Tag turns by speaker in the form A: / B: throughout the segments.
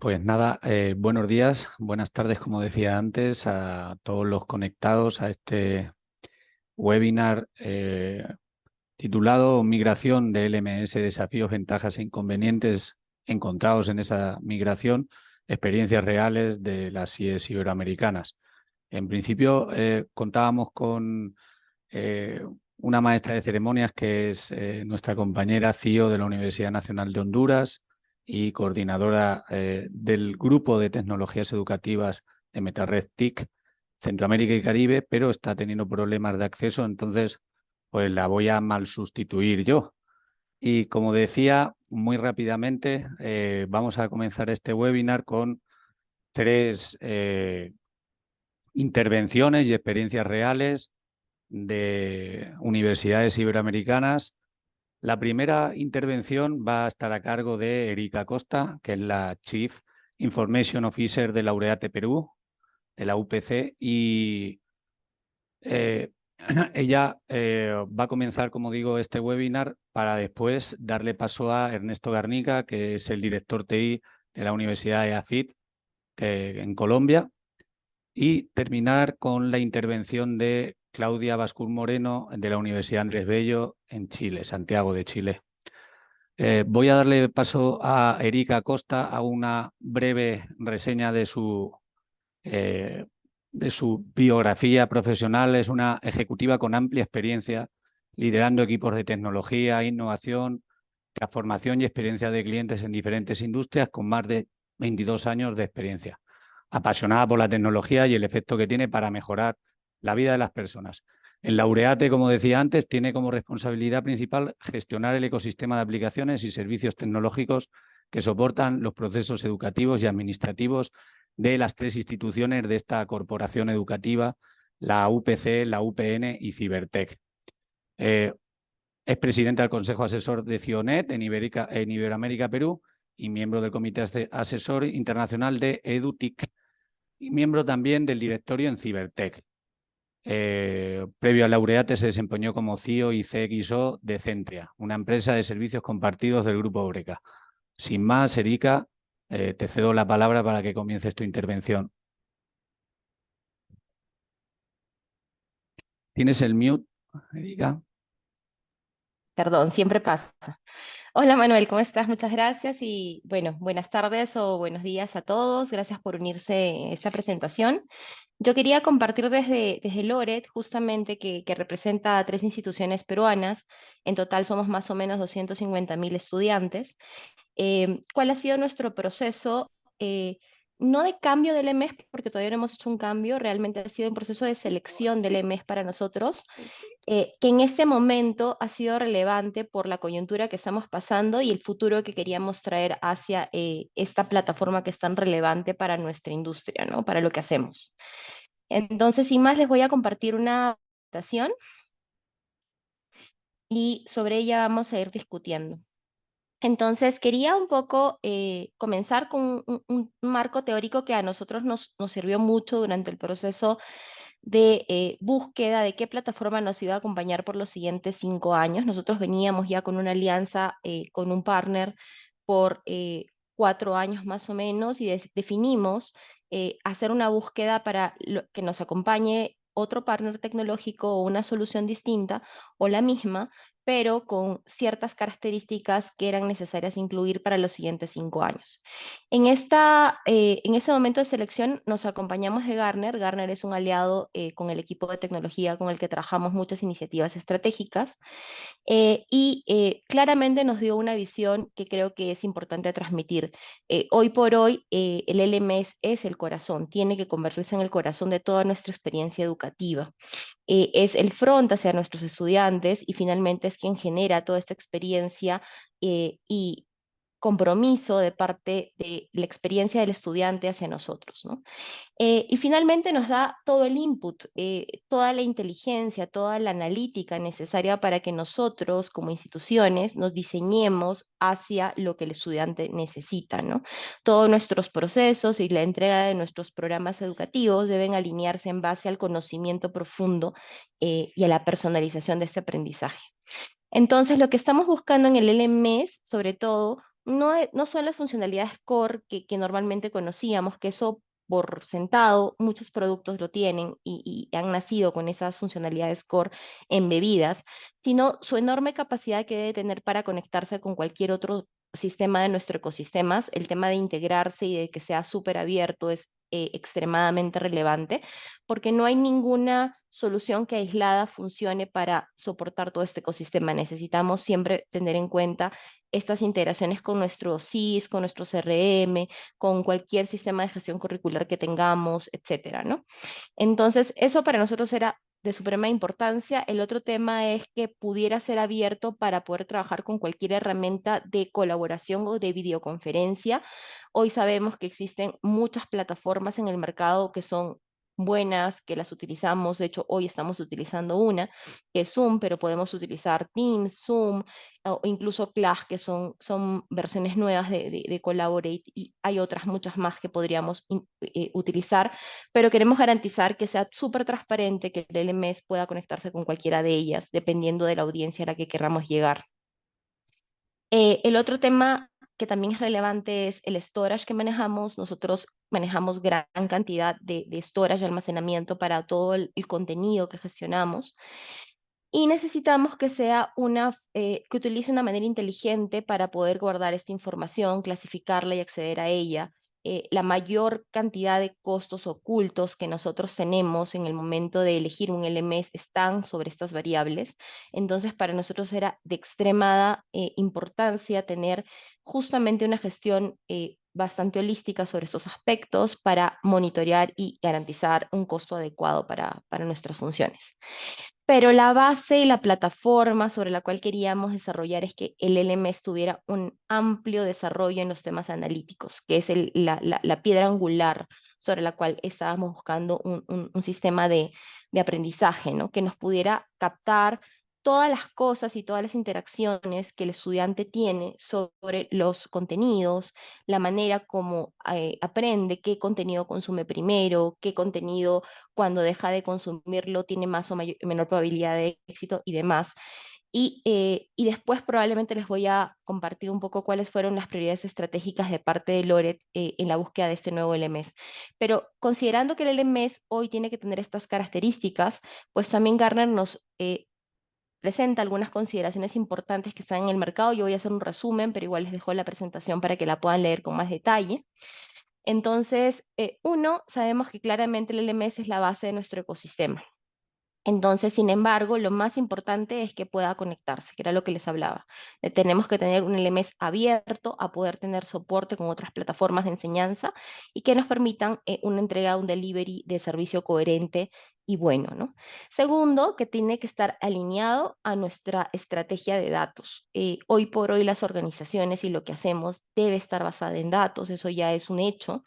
A: Pues nada, buenos días, buenas tardes, como decía antes, a todos los conectados a este webinar titulado Migración de LMS, desafíos, ventajas e inconvenientes encontrados en esa migración, experiencias reales de las IES iberoamericanas. En principio, contábamos con una maestra de ceremonias que es nuestra compañera CIO de la Universidad Nacional de Honduras y coordinadora del Grupo de Tecnologías Educativas de MetaRed TIC, Centroamérica y Caribe, pero está teniendo problemas de acceso, entonces pues la voy a mal sustituir yo. Y como decía, muy rápidamente vamos a comenzar este webinar con tres intervenciones y experiencias reales de universidades iberoamericanas. La primera intervención va a estar a cargo de Erika Costa, que es la Chief Information Officer de Laureate Perú, de la UPC, y ella va a comenzar, como digo, este webinar para después darle paso a Ernesto Garnica, que es el director TI de la Universidad de EAFIT en Colombia, y terminar con la intervención de Claudia Bascún Moreno de la Universidad Andrés Bello en Chile, Santiago de Chile. Voy a darle paso a Erika Costa a una breve reseña de su biografía profesional. Es una ejecutiva con amplia experiencia liderando equipos de tecnología, innovación, transformación y experiencia de clientes en diferentes industrias con más de 22 años de experiencia. Apasionada por la tecnología y el efecto que tiene para mejorar la vida de las personas. El Laureate, como decía antes, tiene como responsabilidad principal gestionar el ecosistema de aplicaciones y servicios tecnológicos que soportan los procesos educativos y administrativos de las tres instituciones de esta corporación educativa, la UPC, la UPN y Cibertec. Es presidenta del Consejo Asesor de CIONET en Iberoamérica, Perú, y miembro del Comité Asesor Internacional de EduTIC, y miembro también del directorio en Cibertec. Previo al Laureate se desempeñó como CIO y CXO de Centria, una empresa de servicios compartidos del Grupo Eureka. Sin más, Erika, te cedo la palabra para que comiences tu intervención. ¿Tienes el mute, Erika?
B: Perdón, siempre pasa. Hola Manuel, ¿cómo estás? Muchas gracias y bueno, buenas tardes o buenos días a todos. Gracias por unirse a esta presentación. Yo quería compartir desde Loret, justamente que representa a tres instituciones peruanas. En total somos más o menos 250.000 estudiantes. ¿Cuál ha sido nuestro proceso? No de cambio del EMES, porque todavía no hemos hecho un cambio, realmente ha sido un proceso de selección del EMES para nosotros, que en este momento ha sido relevante por la coyuntura que estamos pasando y el futuro que queríamos traer hacia esta plataforma que es tan relevante para nuestra industria, ¿no? Para lo que hacemos. Entonces, sin más, les voy a compartir una presentación y sobre ella vamos a ir discutiendo. Entonces, quería un poco comenzar con un marco teórico que a nosotros nos sirvió mucho durante el proceso de búsqueda de qué plataforma nos iba a acompañar por los siguientes 5 años. Nosotros veníamos ya con una alianza con un partner por 4 años más o menos y definimos hacer una búsqueda para que nos acompañe otro partner tecnológico o una solución distinta o la misma, pero con ciertas características que eran necesarias incluir para los siguientes 5 años. En ese momento de selección nos acompañamos de Gartner. Gartner es un aliado con el equipo de tecnología con el que trabajamos muchas iniciativas estratégicas claramente nos dio una visión que creo que es importante transmitir. Hoy por hoy el LMS es el corazón, tiene que convertirse en el corazón de toda nuestra experiencia educativa. Es el front hacia nuestros estudiantes y finalmente es quien genera toda esta experiencia y compromiso de parte de la experiencia del estudiante hacia nosotros, ¿no? Y finalmente nos da todo el input, toda la inteligencia, toda la analítica necesaria para que nosotros como instituciones nos diseñemos hacia lo que el estudiante necesita, ¿no? Todos nuestros procesos y la entrega de nuestros programas educativos deben alinearse en base al conocimiento profundo y a la personalización de este aprendizaje. Entonces, lo que estamos buscando en el LMS, sobre todo, no son las funcionalidades core que normalmente conocíamos, que eso por sentado muchos productos lo tienen y han nacido con esas funcionalidades core embebidas, sino su enorme capacidad que debe tener para conectarse con cualquier otro sistema de nuestro ecosistema. El tema de integrarse y de que sea súper abierto es extremadamente relevante, porque no hay ninguna solución que aislada funcione para soportar todo este ecosistema. Necesitamos siempre tener en cuenta estas integraciones con nuestro SIS, con nuestro CRM, con cualquier sistema de gestión curricular que tengamos, etcétera, ¿no? Entonces, eso para nosotros era de suprema importancia. El otro tema es que pudiera ser abierto para poder trabajar con cualquier herramienta de colaboración o de videoconferencia. Hoy sabemos que existen muchas plataformas en el mercado que son buenas, que las utilizamos. De hecho, hoy estamos utilizando una, que es Zoom, pero podemos utilizar Teams, Zoom, o incluso Class, que son versiones nuevas de Collaborate, y hay otras muchas más que podríamos utilizar, pero queremos garantizar que sea súper transparente, que el LMS pueda conectarse con cualquiera de ellas, dependiendo de la audiencia a la que queramos llegar. El otro tema que también es relevante es el storage que manejamos. Nosotros manejamos gran cantidad de storage, de almacenamiento para todo el contenido que gestionamos. Y necesitamos que sea que utilice una manera inteligente para poder guardar esta información, clasificarla y acceder a ella. La mayor cantidad de costos ocultos que nosotros tenemos en el momento de elegir un LMS están sobre estas variables. Entonces, para nosotros era de extremada importancia tener justamente una gestión bastante holística sobre estos aspectos para monitorear y garantizar un costo adecuado para nuestras funciones. Pero la base y la plataforma sobre la cual queríamos desarrollar es que el LMS tuviera un amplio desarrollo en los temas analíticos, que es la piedra angular sobre la cual estábamos buscando un sistema de aprendizaje, ¿no? Que nos pudiera captar todas las cosas y todas las interacciones que el estudiante tiene sobre los contenidos, la manera como aprende, qué contenido consume primero, qué contenido cuando deja de consumirlo tiene más o menor probabilidad de éxito y demás. Y después probablemente les voy a compartir un poco cuáles fueron las prioridades estratégicas de parte de Loret en la búsqueda de este nuevo LMS. Pero considerando que el LMS hoy tiene que tener estas características, pues también Gartner nos presenta algunas consideraciones importantes que están en el mercado. Yo voy a hacer un resumen, pero igual les dejo la presentación para que la puedan leer con más detalle. Entonces, uno, sabemos que claramente el LMS es la base de nuestro ecosistema. Entonces, sin embargo, lo más importante es que pueda conectarse, que era lo que les hablaba. Tenemos que tener un LMS abierto a poder tener soporte con otras plataformas de enseñanza y que nos permitan una entrega, un delivery de servicio coherente y bueno, ¿no? Segundo, que tiene que estar alineado a nuestra estrategia de datos. Hoy por hoy las organizaciones y lo que hacemos debe estar basada en datos, eso ya es un hecho.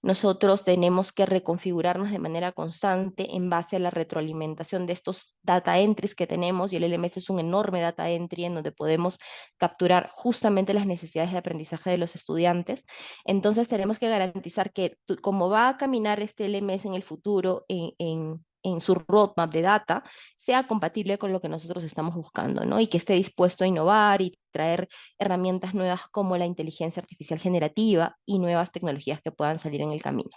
B: Nosotros tenemos que reconfigurarnos de manera constante en base a la retroalimentación de estos data entries que tenemos, y el LMS es un enorme data entry en donde podemos capturar justamente las necesidades de aprendizaje de los estudiantes. Entonces tenemos que garantizar que como va a caminar este LMS en el futuro, en su roadmap de data, sea compatible con lo que nosotros estamos buscando, ¿no? Y que esté dispuesto a innovar y traer herramientas nuevas como la inteligencia artificial generativa y nuevas tecnologías que puedan salir en el camino.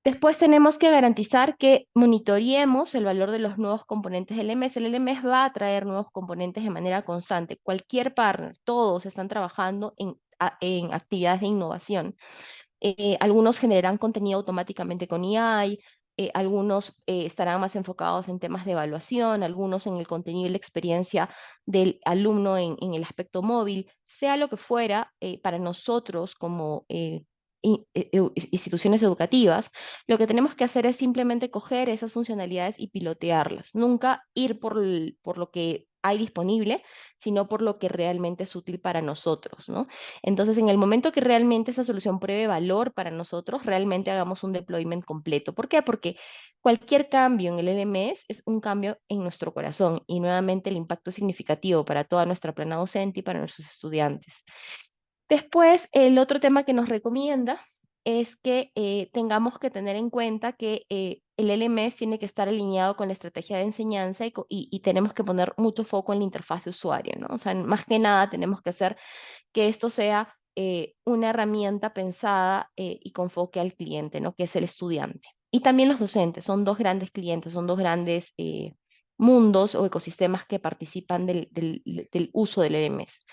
B: Después tenemos que garantizar que monitoreemos el valor de los nuevos componentes del LMS. El LMS va a traer nuevos componentes de manera constante. Cualquier partner, todos están trabajando en actividades de innovación. Algunos generarán contenido automáticamente con AI, algunos estarán más enfocados en temas de evaluación, algunos en el contenido y la experiencia del alumno en el aspecto móvil, sea lo que fuera, para nosotros como instituciones educativas, lo que tenemos que hacer es simplemente coger esas funcionalidades y pilotearlas, nunca ir por lo que hay disponible, sino por lo que realmente es útil para nosotros, ¿no? Entonces, en el momento que realmente esa solución pruebe valor para nosotros, realmente hagamos un deployment completo. ¿Por qué? Porque cualquier cambio en el LMS es un cambio en nuestro corazón, y nuevamente el impacto es significativo para toda nuestra plana docente y para nuestros estudiantes. Después, el otro tema que nos recomienda es que tengamos que tener en cuenta que el LMS tiene que estar alineado con la estrategia de enseñanza y tenemos que poner mucho foco en la interfaz de usuario, ¿no? O sea, más que nada tenemos que hacer que esto sea una herramienta pensada y con foque al cliente, ¿no? Que es el estudiante. Y también los docentes, son dos grandes clientes, son dos grandes mundos o ecosistemas que participan del uso del LMS.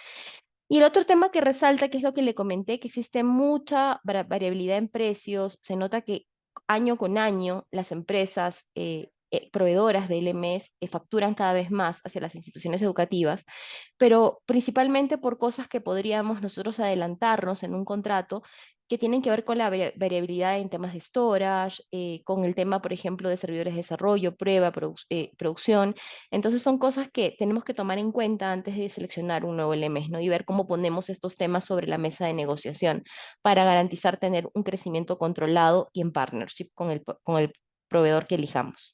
B: Y el otro tema que resalta, que es lo que le comenté, que existe mucha variabilidad en precios, se nota que año con año las empresas proveedoras de LMS facturan cada vez más hacia las instituciones educativas, pero principalmente por cosas que podríamos nosotros adelantarnos en un contrato que tienen que ver con la variabilidad en temas de storage, con el tema, por ejemplo, de servidores de desarrollo, prueba, producción. Entonces son cosas que tenemos que tomar en cuenta antes de seleccionar un nuevo LMS, ¿no? Y ver cómo ponemos estos temas sobre la mesa de negociación para garantizar tener un crecimiento controlado y en partnership con el proveedor que elijamos.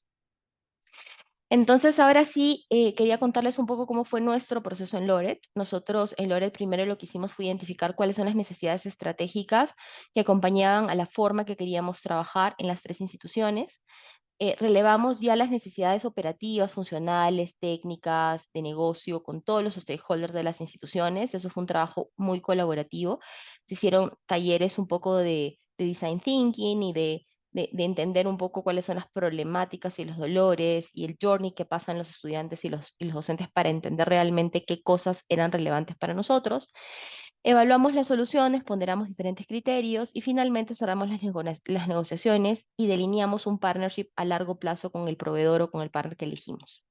B: Entonces, ahora sí, quería contarles un poco cómo fue nuestro proceso en Loret. Nosotros en Loret primero lo que hicimos fue identificar cuáles son las necesidades estratégicas que acompañaban a la forma que queríamos trabajar en las tres instituciones. Relevamos ya las necesidades operativas, funcionales, técnicas, de negocio, con todos los stakeholders de las instituciones. Eso fue un trabajo muy colaborativo. Se hicieron talleres un poco de design thinking y de entender un poco cuáles son las problemáticas y los dolores y el journey que pasan los estudiantes y los docentes para entender realmente qué cosas eran relevantes para nosotros. Evaluamos las soluciones, ponderamos diferentes criterios y finalmente cerramos las negociaciones y delineamos un partnership a largo plazo con el proveedor o con el partner que elegimos.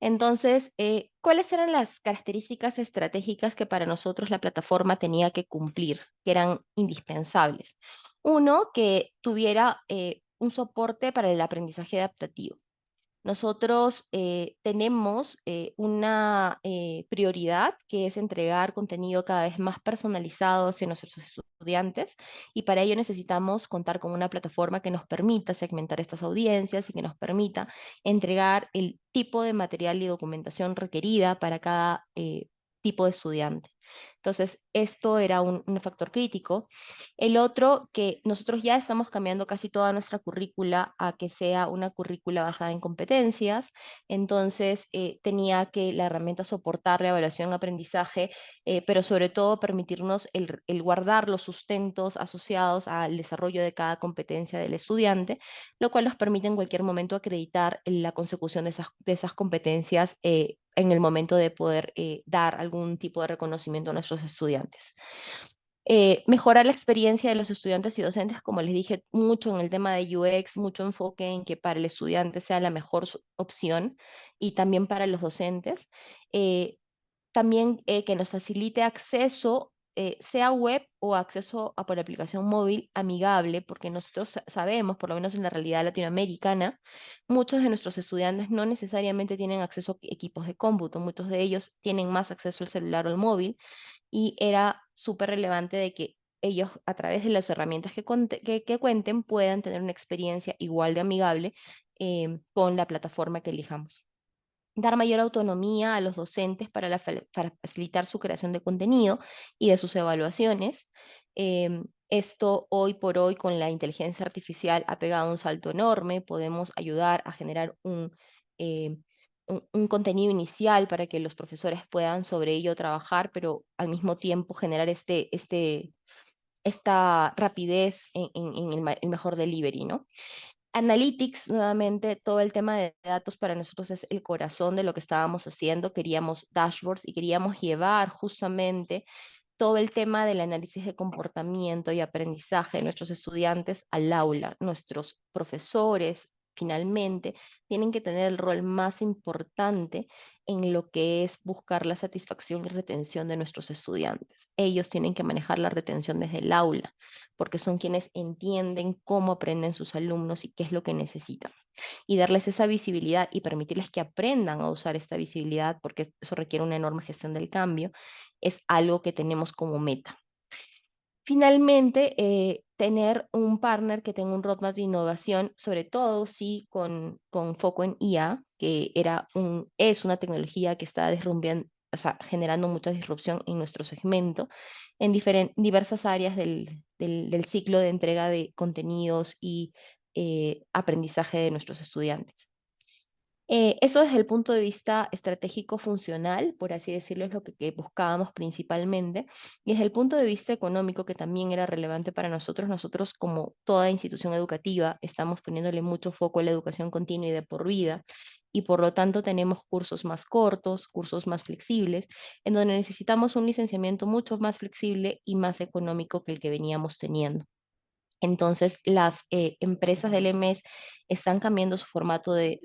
B: Entonces, ¿cuáles eran las características estratégicas que para nosotros la plataforma tenía que cumplir, que eran indispensables? Uno, que tuviera un soporte para el aprendizaje adaptativo. Nosotros tenemos una prioridad que es entregar contenido cada vez más personalizado hacia nuestros estudiantes y para ello necesitamos contar con una plataforma que nos permita segmentar estas audiencias y que nos permita entregar el tipo de material y documentación requerida para cada tipo de estudiante. Entonces, esto era un factor crítico. El otro, que nosotros ya estamos cambiando casi toda nuestra currícula a que sea una currícula basada en competencias, entonces tenía que la herramienta soportar la evaluación aprendizaje, pero sobre todo permitirnos el guardar los sustentos asociados al desarrollo de cada competencia del estudiante, lo cual nos permite en cualquier momento acreditar la consecución de esas competencias en el momento de poder dar algún tipo de reconocimiento a nuestros estudiantes. Mejorar la experiencia de los estudiantes y docentes, como les dije, mucho en el tema de UX, mucho enfoque en que para el estudiante sea la mejor opción y también para los docentes. Eh, También que nos facilite acceso, sea web o acceso a por aplicación móvil amigable, porque nosotros sabemos, por lo menos en la realidad latinoamericana, muchos de nuestros estudiantes no necesariamente tienen acceso a equipos de cómputo, muchos de ellos tienen más acceso al celular o al móvil y era súper relevante de que ellos a través de las herramientas que cuenten puedan tener una experiencia igual de amigable con la plataforma que elijamos. Dar mayor autonomía a los docentes para facilitar su creación de contenido y de sus evaluaciones. Esto hoy por hoy con la inteligencia artificial ha pegado un salto enorme. Podemos ayudar a generar eh, un contenido inicial para que los profesores puedan sobre ello trabajar, pero al mismo tiempo generar esta rapidez en el mejor delivery, ¿no? Analytics, nuevamente, todo el tema de datos para nosotros es el corazón de lo que estábamos haciendo. Queríamos dashboards y queríamos llevar justamente todo el tema del análisis de comportamiento y aprendizaje de nuestros estudiantes al aula. Nuestros profesores, finalmente, tienen que tener el rol más importante en lo que es buscar la satisfacción y retención de nuestros estudiantes. Ellos tienen que manejar la retención desde el aula, porque son quienes entienden cómo aprenden sus alumnos y qué es lo que necesitan. Y darles esa visibilidad y permitirles que aprendan a usar esta visibilidad, porque eso requiere una enorme gestión del cambio, es algo que tenemos como meta. Finalmente, tener un partner que tenga un roadmap de innovación, sobre todo sí con foco en IA, que es una tecnología que está o sea, generando mucha disrupción en nuestro segmento, en diversas áreas del ciclo de entrega de contenidos y aprendizaje de nuestros estudiantes. Eso desde el punto de vista estratégico funcional, por así decirlo, es lo que buscábamos principalmente. Y desde el punto de vista económico, que también era relevante para nosotros, nosotros como toda institución educativa estamos poniéndole mucho foco a la educación continua y de por vida, y por lo tanto tenemos cursos más cortos, cursos más flexibles, en donde necesitamos un licenciamiento mucho más flexible y más económico que el que veníamos teniendo. Entonces, las empresas del EMES están cambiando su formato de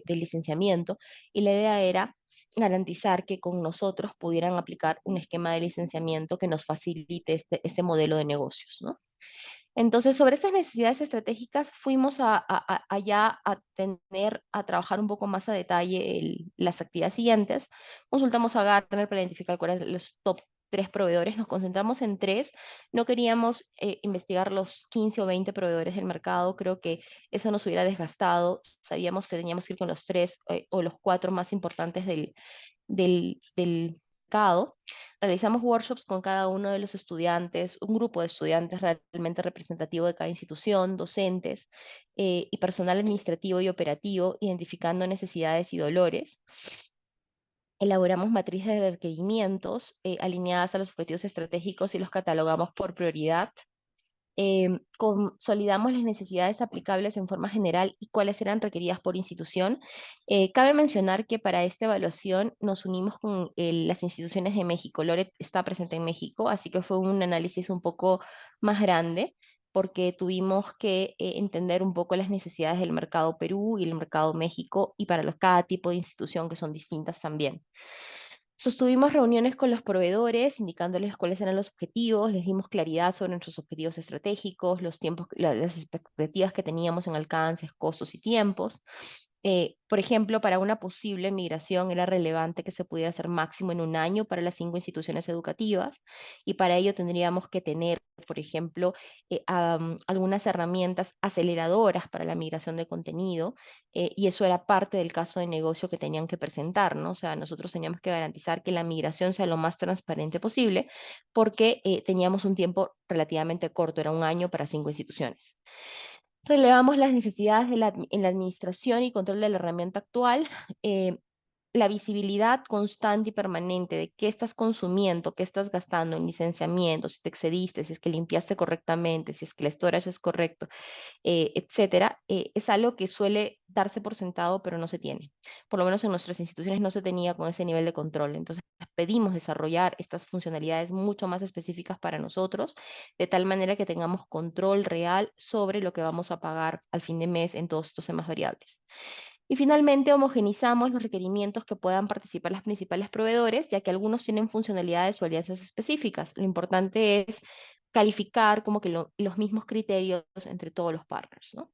B: licenciamiento, y la idea era garantizar que con nosotros pudieran aplicar un esquema de licenciamiento que nos facilite este modelo de negocios, ¿no? Entonces, sobre estas necesidades estratégicas fuimos allá a trabajar un poco más a detalle las actividades siguientes. Consultamos a Gartner para identificar cuáles eran los top 3 proveedores. Nos concentramos en 3. No queríamos investigar los 15 o 20 proveedores del mercado. Creo que eso nos hubiera desgastado. Sabíamos que teníamos que ir con los 3 o los 4 más importantes del mercado. Realizamos workshops con cada uno de los estudiantes, un grupo de estudiantes realmente representativo de cada institución, docentes y personal administrativo y operativo, identificando necesidades y dolores. Elaboramos matrices de requerimientos alineadas a los objetivos estratégicos y los catalogamos por prioridad. Consolidamos las necesidades aplicables en forma general y cuáles eran requeridas por institución. Cabe mencionar que para esta evaluación nos unimos con las instituciones de México. Loret está presente en México, así que fue un análisis un poco más grande, porque tuvimos que entender un poco las necesidades del mercado Perú y el mercado México, y para cada tipo de institución, que son distintas también. Sostuvimos reuniones con los proveedores, indicándoles cuáles eran los objetivos, les dimos claridad sobre nuestros objetivos estratégicos, los tiempos, las expectativas que teníamos en alcances, costos y tiempos. Por ejemplo, para una posible migración era relevante que se pudiera hacer máximo en un año para las 5 instituciones educativas, y para ello tendríamos que tener, por ejemplo, algunas herramientas aceleradoras para la migración de contenido, y eso era parte del caso de negocio que tenían que presentar, ¿no? O sea, nosotros teníamos que garantizar que la migración sea lo más transparente posible, porque teníamos un tiempo relativamente corto, era un año para 5 instituciones. Relevamos las necesidades en la administración y control de la herramienta actual, eh, la visibilidad constante y permanente de qué estás consumiendo, qué estás gastando en licenciamiento, si te excediste, si es que limpiaste correctamente, si es que el storage es correcto, etcétera, es algo que suele darse por sentado, pero no se tiene. Por lo menos en nuestras instituciones no se tenía con ese nivel de control. Entonces, pedimos desarrollar estas funcionalidades mucho más específicas para nosotros, de tal manera que tengamos control real sobre lo que vamos a pagar al fin de mes en todos estos temas variables. Y finalmente, homogenizamos los requerimientos que puedan participar los principales proveedores, ya que algunos tienen funcionalidades o alianzas específicas. Lo importante es calificar como que los mismos criterios entre todos los partners, ¿no?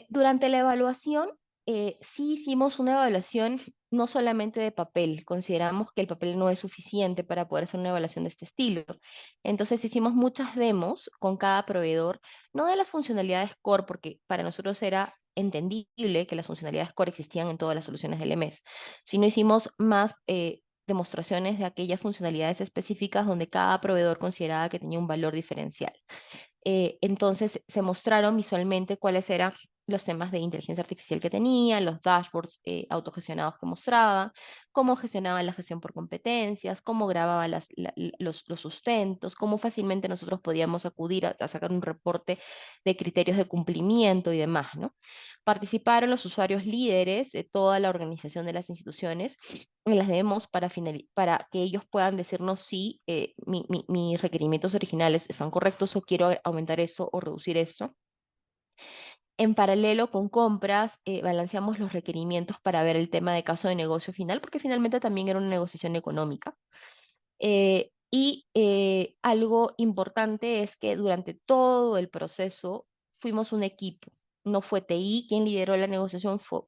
B: Durante la evaluación, sí hicimos una evaluación no solamente de papel. Consideramos que el papel no es suficiente para poder hacer una evaluación de este estilo. Entonces hicimos muchas demos con cada proveedor, no de las funcionalidades core, porque para nosotros era entendible que las funcionalidades core existían en todas las soluciones del MS, sino hicimos más demostraciones de aquellas funcionalidades específicas donde cada proveedor consideraba que tenía un valor diferencial. Entonces se mostraron visualmente cuáles eran los temas de inteligencia artificial que tenía, los dashboards autogestionados que mostraba, cómo gestionaban la gestión por competencias, cómo grababan los sustentos, cómo fácilmente nosotros podíamos acudir a sacar un reporte de criterios de cumplimiento y demás, ¿no? Participaron los usuarios líderes de toda la organización de las instituciones en las demos para que ellos puedan decirnos si mis requerimientos originales están correctos, o quiero aumentar esto o reducir esto. En paralelo con compras, balanceamos los requerimientos para ver el tema de caso de negocio final, porque finalmente también era una negociación económica. Algo importante es que durante todo el proceso fuimos un equipo. No fue TI quien lideró la negociación, fue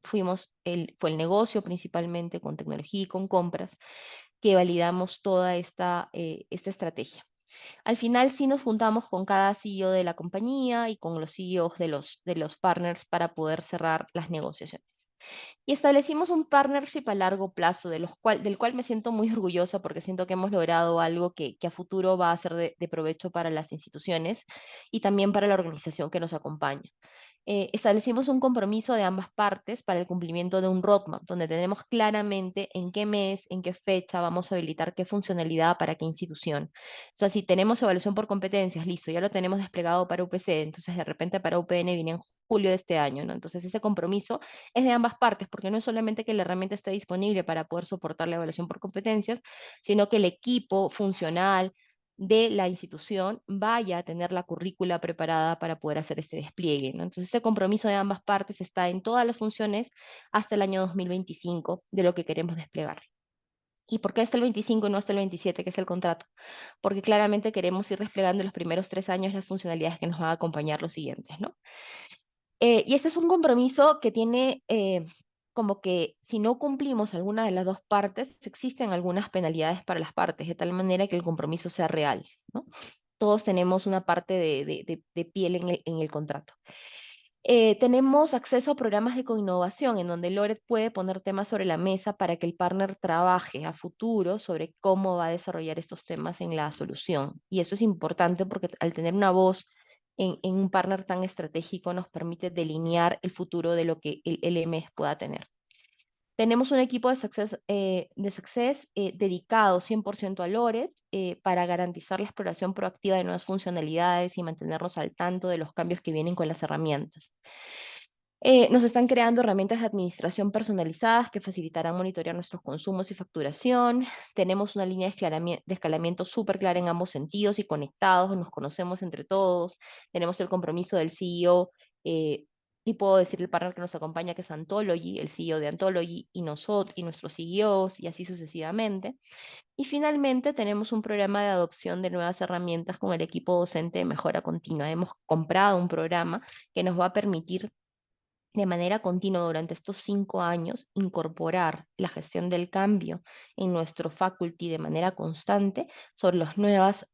B: el negocio principalmente, con tecnología y con compras, que validamos toda esta estrategia. Al final sí nos juntamos con cada CEO de la compañía y con los CEOs de los partners para poder cerrar las negociaciones. Y establecimos un partnership a largo plazo, del cual me siento muy orgullosa porque siento que hemos logrado algo que a futuro va a ser de provecho para las instituciones y también para la organización que nos acompaña. Establecimos un compromiso de ambas partes para el cumplimiento de un roadmap, donde tenemos claramente en qué mes, en qué fecha vamos a habilitar qué funcionalidad para qué institución. O sea, si tenemos evaluación por competencias, listo, ya lo tenemos desplegado para UPC, entonces de repente para UPN viene en julio de este año, ¿no? Entonces ese compromiso es de ambas partes, porque no es solamente que la herramienta esté disponible para poder soportar la evaluación por competencias, sino que el equipo funcional de la institución vaya a tener la currícula preparada para poder hacer este despliegue, ¿no? Entonces, este compromiso de ambas partes está en todas las funciones hasta el año 2025 de lo que queremos desplegar. ¿Y por qué hasta el 25 y no hasta el 27, que es el contrato? Porque claramente queremos ir desplegando en los primeros 3 años las funcionalidades que nos van a acompañar los siguientes, ¿no? Y este es un compromiso que tiene como que si no cumplimos alguna de las dos partes, existen algunas penalidades para las partes, de tal manera que el compromiso sea real, ¿no? Todos tenemos una parte de piel en el contrato. Tenemos acceso a programas de coinnovación en donde Lored puede poner temas sobre la mesa para que el partner trabaje a futuro sobre cómo va a desarrollar estos temas en la solución. Y eso es importante porque al tener una voz en un partner tan estratégico nos permite delinear el futuro de lo que el LMS pueda tener. Tenemos un equipo de success dedicado 100% a Lored para garantizar la exploración proactiva de nuevas funcionalidades y mantenernos al tanto de los cambios que vienen con las herramientas. Nos están creando herramientas de administración personalizadas que facilitarán monitorear nuestros consumos y facturación. Tenemos una línea de escalamiento súper clara en ambos sentidos y conectados, nos conocemos entre todos. Tenemos el compromiso del CEO y puedo decir el partner que nos acompaña, que es Antology, el CEO de Antology, y nosotros, y nuestros CEOs, y así sucesivamente. Y finalmente tenemos un programa de adopción de nuevas herramientas con el equipo docente de mejora continua. Hemos comprado un programa que nos va a permitir de manera continua durante estos 5 años incorporar la gestión del cambio en nuestro faculty de manera constante sobre las nuevas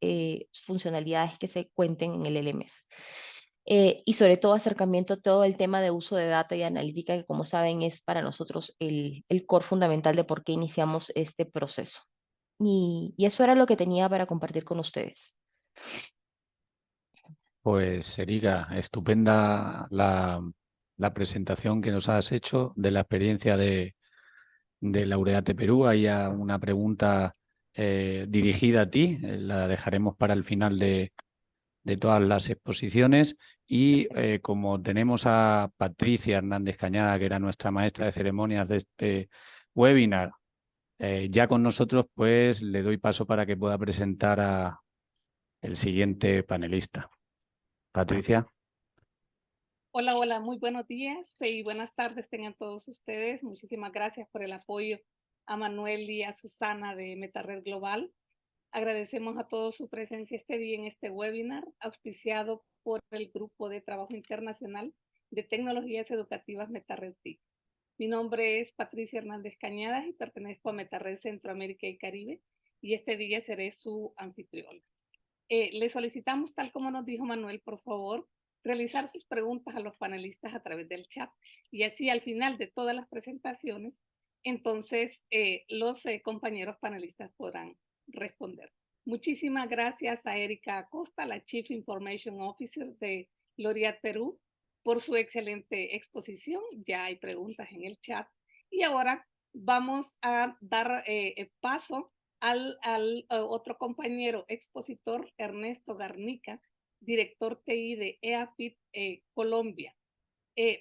B: funcionalidades que se cuenten en el LMS. Y sobre todo acercamiento a todo el tema de uso de data y analítica, que como saben es para nosotros el core fundamental de por qué iniciamos este proceso. Y eso era lo que tenía para compartir con ustedes.
A: Pues, Erika, estupenda la presentación que nos has hecho de la experiencia de Laureate Perú. Hay ya una pregunta dirigida a ti, la dejaremos para el final de todas las exposiciones. Y como tenemos a Patricia Hernández Cañada, que era nuestra maestra de ceremonias de este webinar, ya con nosotros, pues le doy paso para que pueda presentar a el siguiente panelista. Patricia.
C: Hola, hola, muy buenos días y buenas tardes tengan todos ustedes. Muchísimas gracias por el apoyo a Manuel y a Susana de MetaRed Global. Agradecemos a todos su presencia este día en este webinar, auspiciado por el Grupo de Trabajo Internacional de Tecnologías Educativas MetaRed TIC. Mi nombre es Patricia Hernández Cañadas y pertenezco a MetaRed Centroamérica y Caribe, y este día seré su anfitriona. Le solicitamos, tal como nos dijo Manuel, por favor, realizar sus preguntas a los panelistas a través del chat, y así al final de todas las presentaciones, entonces los compañeros panelistas podrán responder. Muchísimas gracias a Erika Acosta, la Chief Information Officer de Laureate Perú, por su excelente exposición. Ya hay preguntas en el chat y ahora vamos a dar paso al otro compañero expositor, Ernesto Garnica, director TI de EAFIT Colombia.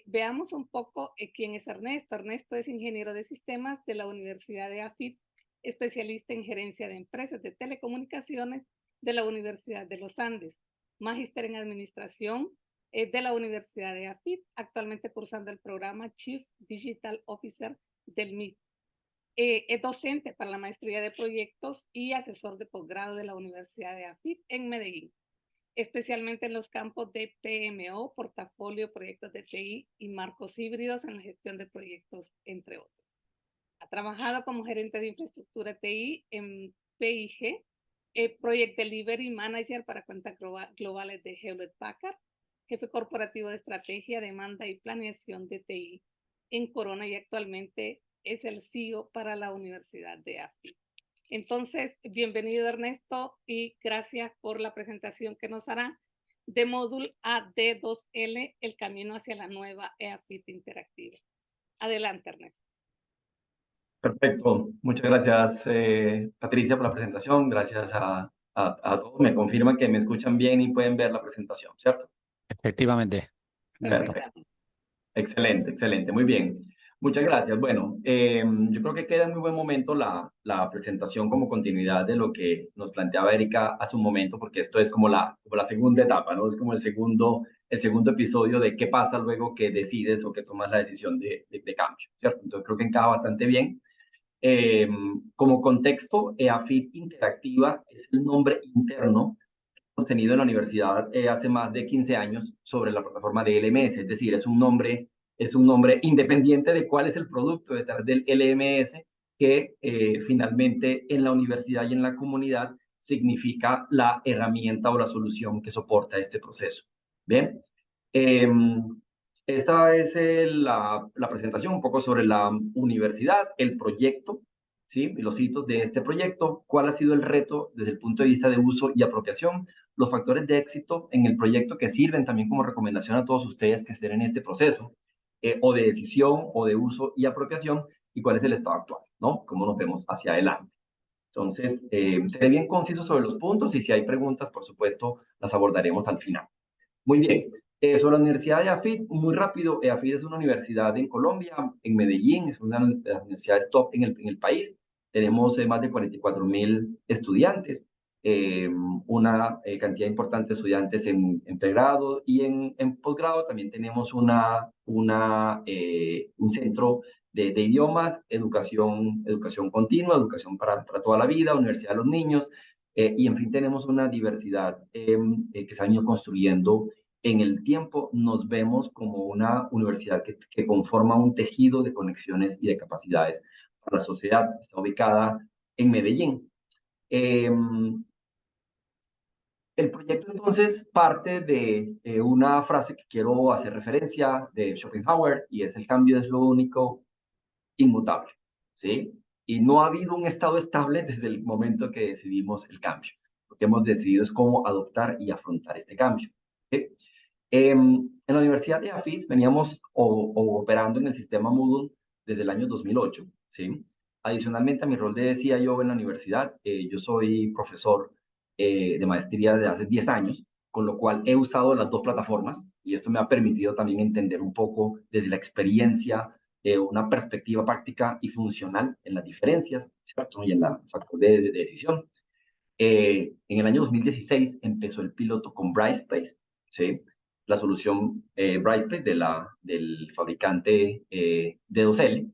C: Veamos un poco quién es Ernesto. Ernesto es ingeniero de sistemas de la Universidad de EAFIT, especialista en gerencia de empresas de telecomunicaciones de la Universidad de los Andes, magíster en administración de la Universidad de EAFIT, actualmente cursando el programa Chief Digital Officer del MIT. Es docente para la maestría de proyectos y asesor de posgrado de la Universidad de EAFIT en Medellín, especialmente en los campos de PMO, portafolio, proyectos de TI y marcos híbridos en la gestión de proyectos, entre otros. Ha trabajado como gerente de infraestructura TI en PIG, Project Delivery Manager para cuentas globales de Hewlett Packard, jefe corporativo de estrategia, demanda y planeación de TI en Corona y actualmente es el CEO para la Universidad de EAFIT. Entonces, bienvenido Ernesto y gracias por la presentación que nos hará de módulo AD2L, el camino hacia la nueva EAFIT interactiva. Adelante, Ernesto.
D: Perfecto. Muchas gracias, Patricia, por la presentación. Gracias a todos. Me confirman que me escuchan bien y pueden ver la presentación, ¿cierto?
A: Efectivamente. Ernesto.
D: Perfecto. Excelente, excelente. Muy bien. Muchas gracias. Bueno, yo creo que queda en muy buen momento la presentación como continuidad de lo que nos planteaba Erika hace un momento, porque esto es como la segunda etapa, ¿no? Es como el segundo episodio de qué pasa luego que decides o que tomas la decisión de cambio, ¿cierto? Entonces creo que encaja bastante bien. Como contexto, EAFIT Interactiva es el nombre interno tenido en la universidad hace más de 15 años sobre la plataforma de LMS, es decir, es un nombre independiente de cuál es el producto detrás del LMS que finalmente en la universidad y en la comunidad significa la herramienta o la solución que soporta este proceso. Bien, esta es la presentación un poco sobre la universidad, el proyecto, ¿sí? Y los hitos de este proyecto, cuál ha sido el reto desde el punto de vista de uso y apropiación, los factores de éxito en el proyecto que sirven también como recomendación a todos ustedes que estén en este proceso, o de decisión, o de uso y apropiación, y cuál es el estado actual, ¿no? Cómo nos vemos hacia adelante. Entonces, seré bien conciso sobre los puntos y si hay preguntas, por supuesto, las abordaremos al final. Muy bien. Sobre la Universidad de EAFIT, muy rápido, EAFIT es una universidad en Colombia, en Medellín, es una de las universidades top en el país. Tenemos más de 44.000 estudiantes, una cantidad importante de estudiantes en pregrado y en posgrado. También tenemos un centro de idiomas, educación continua, educación para toda la vida, universidad de los niños, y en fin, tenemos una diversidad que se ha ido construyendo en el tiempo. Nos vemos como una universidad que conforma un tejido de conexiones y de capacidades para la sociedad. Está ubicada en Medellín. El proyecto entonces parte de una frase que quiero hacer referencia de Schopenhauer, y es: el cambio es lo único inmutable, ¿sí? Y no ha habido un estado estable desde el momento que decidimos el cambio. Lo que hemos decidido es cómo adoptar y afrontar este cambio, ¿sí? En la Universidad de EAFIT veníamos operando en el sistema Moodle desde el año 2008, ¿sí? Adicionalmente a mi rol de CIO en la universidad, yo soy profesor de maestría de hace 10 años, con lo cual he usado las dos plataformas y esto me ha permitido también entender un poco desde la experiencia, una perspectiva práctica y funcional en las diferencias, ¿cierto? Y en la factor de decisión. En el año 2016 empezó el piloto con Brightspace, ¿sí? La solución Brightspace del fabricante D2L.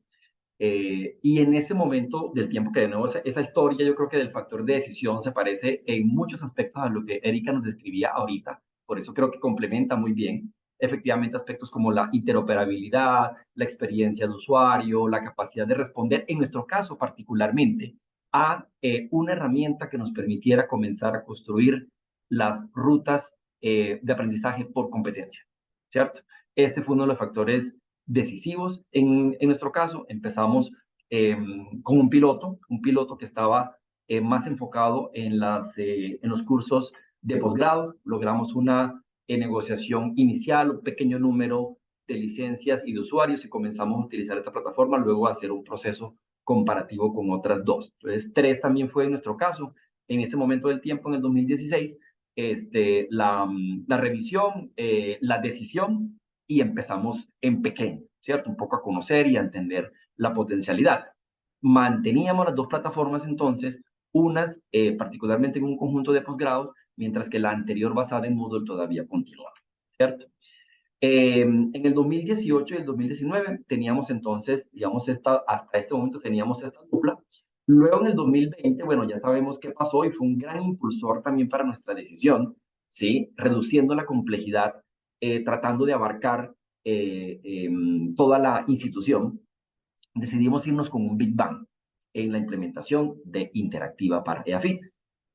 D: Y en ese momento del tiempo, que de nuevo esa historia, yo creo que del factor de decisión se parece en muchos aspectos a lo que Erika nos describía ahorita, por eso creo que complementa muy bien. Efectivamente, aspectos como la interoperabilidad, la experiencia de usuario, la capacidad de responder, en nuestro caso particularmente, a una herramienta que nos permitiera comenzar a construir las rutas de aprendizaje por competencia, ¿cierto? Este fue uno de los factores decisivos. En nuestro caso, empezamos con un piloto que estaba más enfocado en los cursos de posgrado. Logramos una negociación inicial, un pequeño número de licencias y de usuarios, y comenzamos a utilizar esta plataforma, luego a hacer un proceso comparativo con otras dos. Entonces, 3 también fue en nuestro caso. En ese momento del tiempo, en el 2016, la revisión, la decisión, y empezamos en pequeño, ¿cierto? Un poco a conocer y a entender la potencialidad. Manteníamos las dos plataformas entonces, unas particularmente en un conjunto de posgrados, mientras que la anterior basada en Moodle todavía continuaba, ¿cierto? En el 2018 y el 2019 teníamos entonces, digamos, hasta este momento teníamos esta dupla. Luego en el 2020, bueno, ya sabemos qué pasó y fue un gran impulsor también para nuestra decisión, ¿sí? Reduciendo la complejidad, tratando de abarcar toda la institución. Decidimos irnos con un Big Bang en la implementación de Interactiva para EAFIT.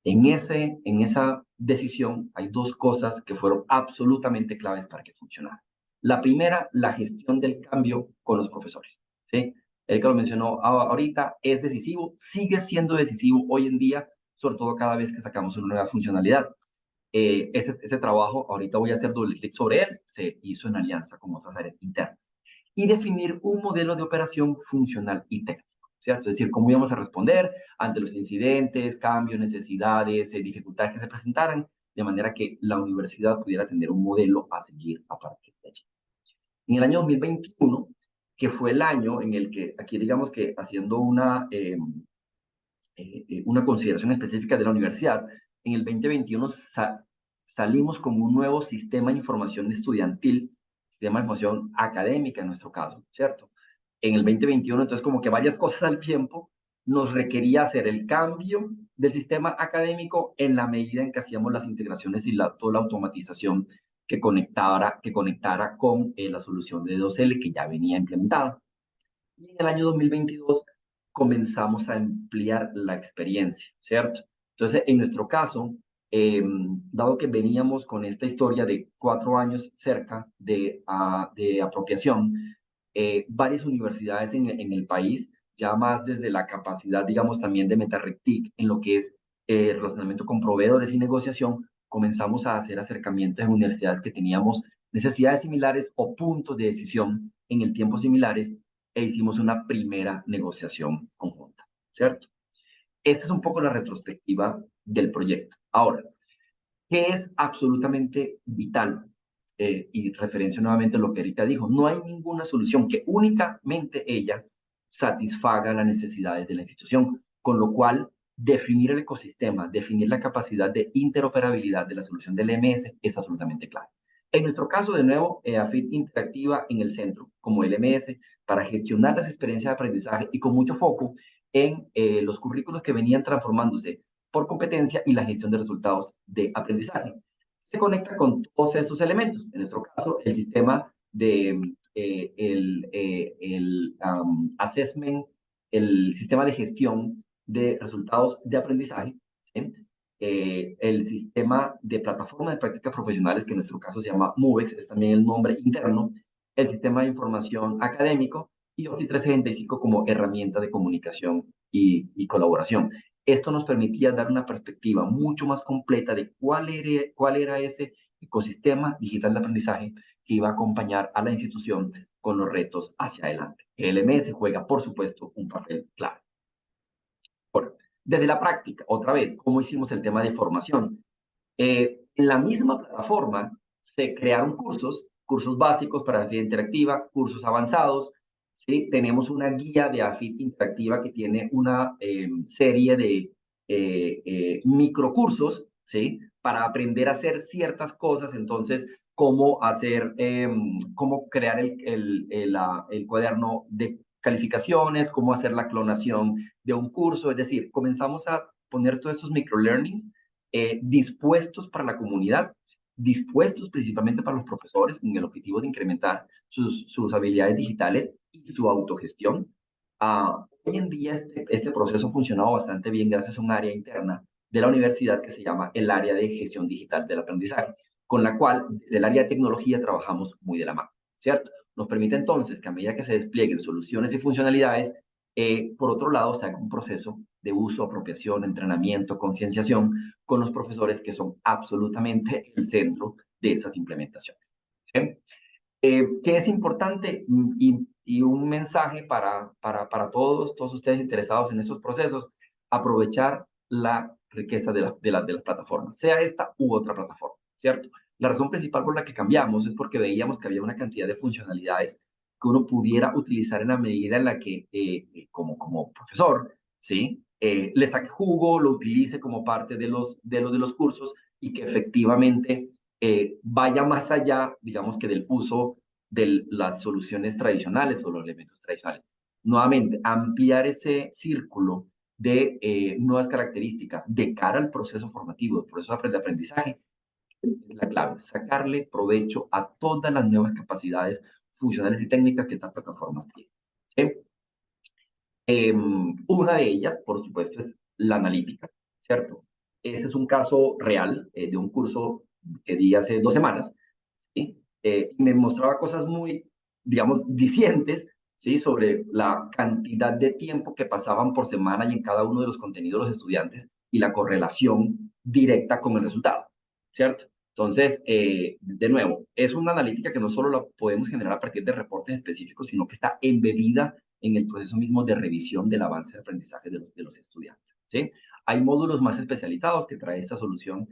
D: En esa decisión hay dos cosas que fueron absolutamente claves para que funcionara. La primera, la gestión del cambio con los profesores, ¿sí? Erika lo mencionó ahorita, es decisivo, sigue siendo decisivo hoy en día, sobre todo cada vez que sacamos una nueva funcionalidad. Ese trabajo, ahorita voy a hacer doble clic sobre él, se hizo en alianza con otras áreas internas. Y definir un modelo de operación funcional y técnico, ¿cierto? Es decir, cómo íbamos a responder ante los incidentes, cambios, necesidades, dificultades que se presentaran, de manera que la universidad pudiera tener un modelo a seguir a partir de allí. En el año 2021, que fue el año en el que, aquí digamos que haciendo una consideración específica de la universidad, en el 2021 salimos con un nuevo sistema de información estudiantil, sistema de información académica en nuestro caso, ¿cierto? En el 2021, entonces como que varias cosas al tiempo nos requería hacer el cambio del sistema académico en la medida en que hacíamos las integraciones y toda la automatización que conectara con la solución de D2L que ya venía implementada. Y en el año 2022 comenzamos a ampliar la experiencia, ¿cierto? Entonces, en nuestro caso, dado que veníamos con esta historia de 4 años cerca de apropiación, varias universidades en el país, ya más desde la capacidad, digamos, también de MetaRectic en lo que es relacionamiento con proveedores y negociación, comenzamos a hacer acercamientos en universidades que teníamos necesidades similares o puntos de decisión en el tiempo similares e hicimos una primera negociación conjunta, ¿cierto? Esta es un poco la retrospectiva del proyecto. Ahora, ¿qué es absolutamente vital? Y referencio nuevamente a lo que Erika dijo, no hay ninguna solución que únicamente ella satisfaga las necesidades de la institución, con lo cual definir el ecosistema, definir la capacidad de interoperabilidad de la solución del LMS es absolutamente clave. En nuestro caso, de nuevo, AFIT interactiva en el centro, como LMS, para gestionar las experiencias de aprendizaje y con mucho foco en los currículos que venían transformándose por competencia y la gestión de resultados de aprendizaje. Se conecta con todos esos elementos. En nuestro caso, el sistema de assessment, el sistema de gestión de resultados de aprendizaje, ¿sí? El sistema de plataforma de prácticas profesionales, que en nuestro caso se llama MUBEX, es también el nombre interno, el sistema de información académico y Office 365 como herramienta de comunicación y colaboración. Esto nos permitía dar una perspectiva mucho más completa de cuál era ese ecosistema digital de aprendizaje que iba a acompañar a la institución con los retos hacia adelante. El LMS juega, por supuesto, un papel clave. Bueno, desde la práctica, otra vez, ¿cómo hicimos el tema de formación? En la misma plataforma se crearon cursos básicos para AFIT Interactiva, cursos avanzados, ¿sí? Tenemos una guía de AFIT Interactiva que tiene una serie de microcursos, ¿sí? Para aprender a hacer ciertas cosas, entonces, cómo crear el cuaderno de calificaciones, cómo hacer la clonación de un curso, es decir, comenzamos a poner todos estos microlearnings dispuestos para la comunidad, dispuestos principalmente para los profesores con el objetivo de incrementar sus habilidades digitales y su autogestión. Hoy en día este proceso ha funcionado bastante bien gracias a un área interna de la universidad que se llama el área de gestión digital del aprendizaje, con la cual desde el área de tecnología trabajamos muy de la mano, ¿cierto? Nos permite entonces que a medida que se desplieguen soluciones y funcionalidades, por otro lado, se haga un proceso de uso, apropiación, entrenamiento, concienciación con los profesores que son absolutamente el centro de estas implementaciones. ¿Sí? ¿Qué es importante? Y un mensaje para todos ustedes interesados en estos procesos, aprovechar la riqueza de las plataformas, sea esta u otra plataforma, ¿cierto? La razón principal por la que cambiamos es porque veíamos que había una cantidad de funcionalidades que uno pudiera utilizar en la medida en la que, como profesor, ¿sí? Le saque jugo, lo utilice como parte de los cursos y que efectivamente vaya más allá, digamos que del uso de las soluciones tradicionales o los elementos tradicionales. Nuevamente, ampliar ese círculo de nuevas características de cara al proceso formativo, el proceso de aprendizaje, es la clave, sacarle provecho a todas las nuevas capacidades funcionales y técnicas que estas plataformas tienen. ¿Sí? Una de ellas, por supuesto, es la analítica, ¿cierto? Ese es un caso real de un curso que di hace 2 semanas, ¿sí? me mostraba cosas muy, digamos, dicientes, ¿sí? Sobre la cantidad de tiempo que pasaban por semana y en cada uno de los contenidos los estudiantes y la correlación directa con el resultado, ¿cierto? Entonces, de nuevo, es una analítica que no solo la podemos generar a partir de reportes específicos, sino que está embebida en el proceso mismo de revisión del avance de aprendizaje de los estudiantes, ¿sí? Hay módulos más especializados que trae esta solución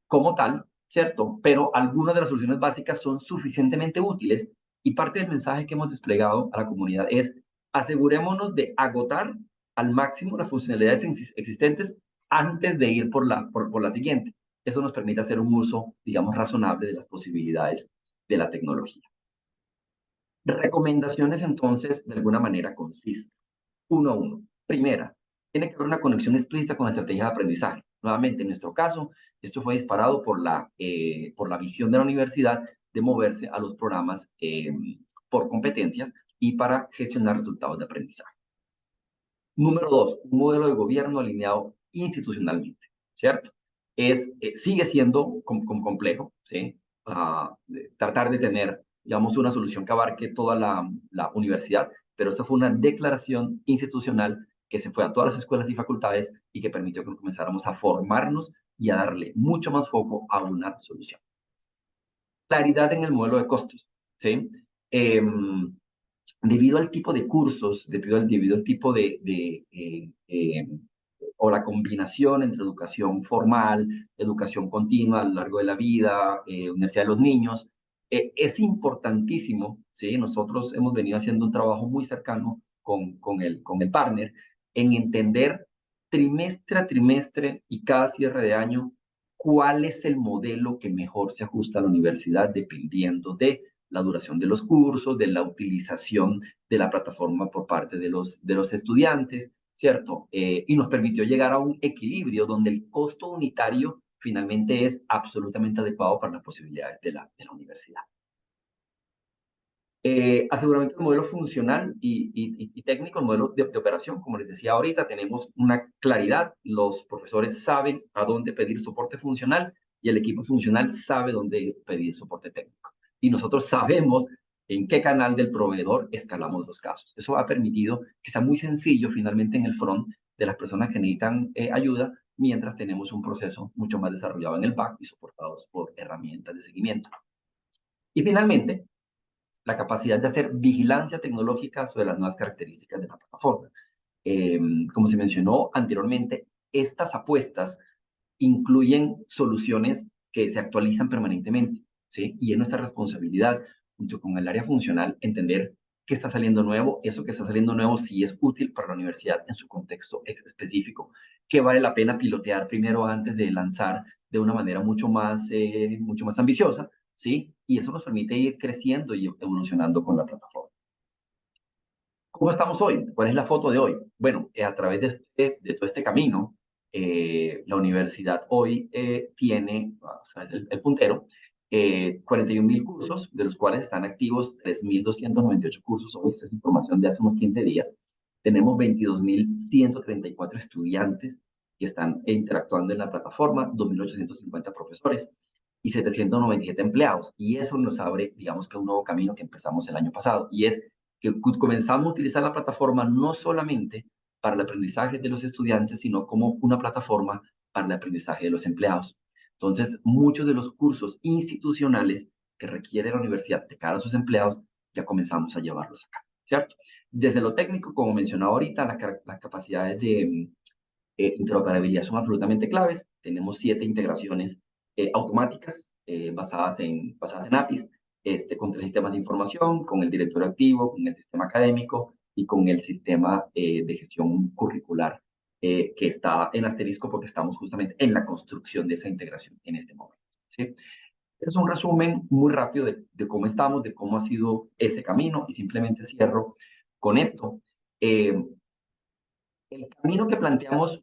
D: como tal, ¿cierto? Pero algunas de las soluciones básicas son suficientemente útiles y parte del mensaje que hemos desplegado a la comunidad es asegurémonos de agotar al máximo las funcionalidades existentes antes de ir por la siguiente. Eso nos permite hacer un uso, digamos, razonable de las posibilidades de la tecnología. Recomendaciones, entonces, de alguna manera consisten. 1 a 1. Primera, tiene que haber una conexión explícita con la estrategia de aprendizaje. Nuevamente, en nuestro caso, esto fue disparado por la visión de la universidad de moverse a los programas por competencias y para gestionar resultados de aprendizaje. Número 2, un modelo de gobierno alineado institucionalmente, ¿cierto? Sigue siendo complejo, ¿sí? Tratar de tener, digamos, una solución que abarque toda la universidad, pero esta fue una declaración institucional que se fue a todas las escuelas y facultades y que permitió que comenzáramos a formarnos y a darle mucho más foco a una solución. Claridad en el modelo de costos, ¿sí? Debido al tipo de cursos, debido al tipo o la combinación entre educación formal, educación continua a lo largo de la vida, Universidad de los Niños, es importantísimo, ¿sí? Nosotros hemos venido haciendo un trabajo muy cercano con el partner en entender trimestre a trimestre y cada cierre de año cuál es el modelo que mejor se ajusta a la universidad dependiendo de la duración de los cursos, de la utilización de la plataforma por parte de los estudiantes, ¿cierto? Y nos permitió llegar a un equilibrio donde el costo unitario finalmente es absolutamente adecuado para las posibilidades de la universidad. Aseguramiento del modelo funcional y técnico, el modelo de operación, como les decía ahorita, tenemos una claridad, los profesores saben a dónde pedir soporte funcional y el equipo funcional sabe dónde pedir soporte técnico. Y nosotros sabemos en qué canal del proveedor escalamos los casos. Eso ha permitido que sea muy sencillo finalmente en el front de las personas que necesitan ayuda, mientras tenemos un proceso mucho más desarrollado en el back y soportados por herramientas de seguimiento. Y finalmente, la capacidad de hacer vigilancia tecnológica sobre las nuevas características de la plataforma. Como se mencionó anteriormente, estas apuestas incluyen soluciones que se actualizan permanentemente, ¿sí? Y es nuestra responsabilidad, junto con el área funcional, entender qué está saliendo nuevo, eso que está saliendo nuevo sí es útil para la universidad en su contexto específico, que vale la pena pilotear primero antes de lanzar de una manera mucho más ambiciosa, ¿sí? Y eso nos permite ir creciendo y evolucionando con la plataforma. ¿Cómo estamos hoy? ¿Cuál es la foto de hoy? Bueno, a través de todo este camino, la universidad hoy tiene, vamos a ver el puntero, 41.000 cursos, de los cuales están activos 3.298 cursos. Hoy esta es información de hace unos 15 días. Tenemos 22.134 estudiantes que están interactuando en la plataforma, 2.850 profesores y 797 empleados. Y eso nos abre, digamos que un nuevo camino que empezamos el año pasado, y es que comenzamos a utilizar la plataforma no solamente para el aprendizaje de los estudiantes, sino como una plataforma para el aprendizaje de los empleados. Entonces, muchos de los cursos institucionales que requiere la universidad de cara a sus empleados, ya comenzamos a llevarlos acá, ¿cierto? Desde lo técnico, como mencionaba ahorita, las capacidades de interoperabilidad son absolutamente claves. Tenemos 7 integraciones automáticas basadas en APIs, con 3 sistemas de información, con el directorio activo, con el sistema académico y con el sistema de gestión curricular que está en asterisco porque estamos justamente en la construcción de esa integración en este momento, ¿sí? Este es un resumen muy rápido de cómo estamos, de cómo ha sido ese camino, y simplemente cierro con esto. El camino que planteamos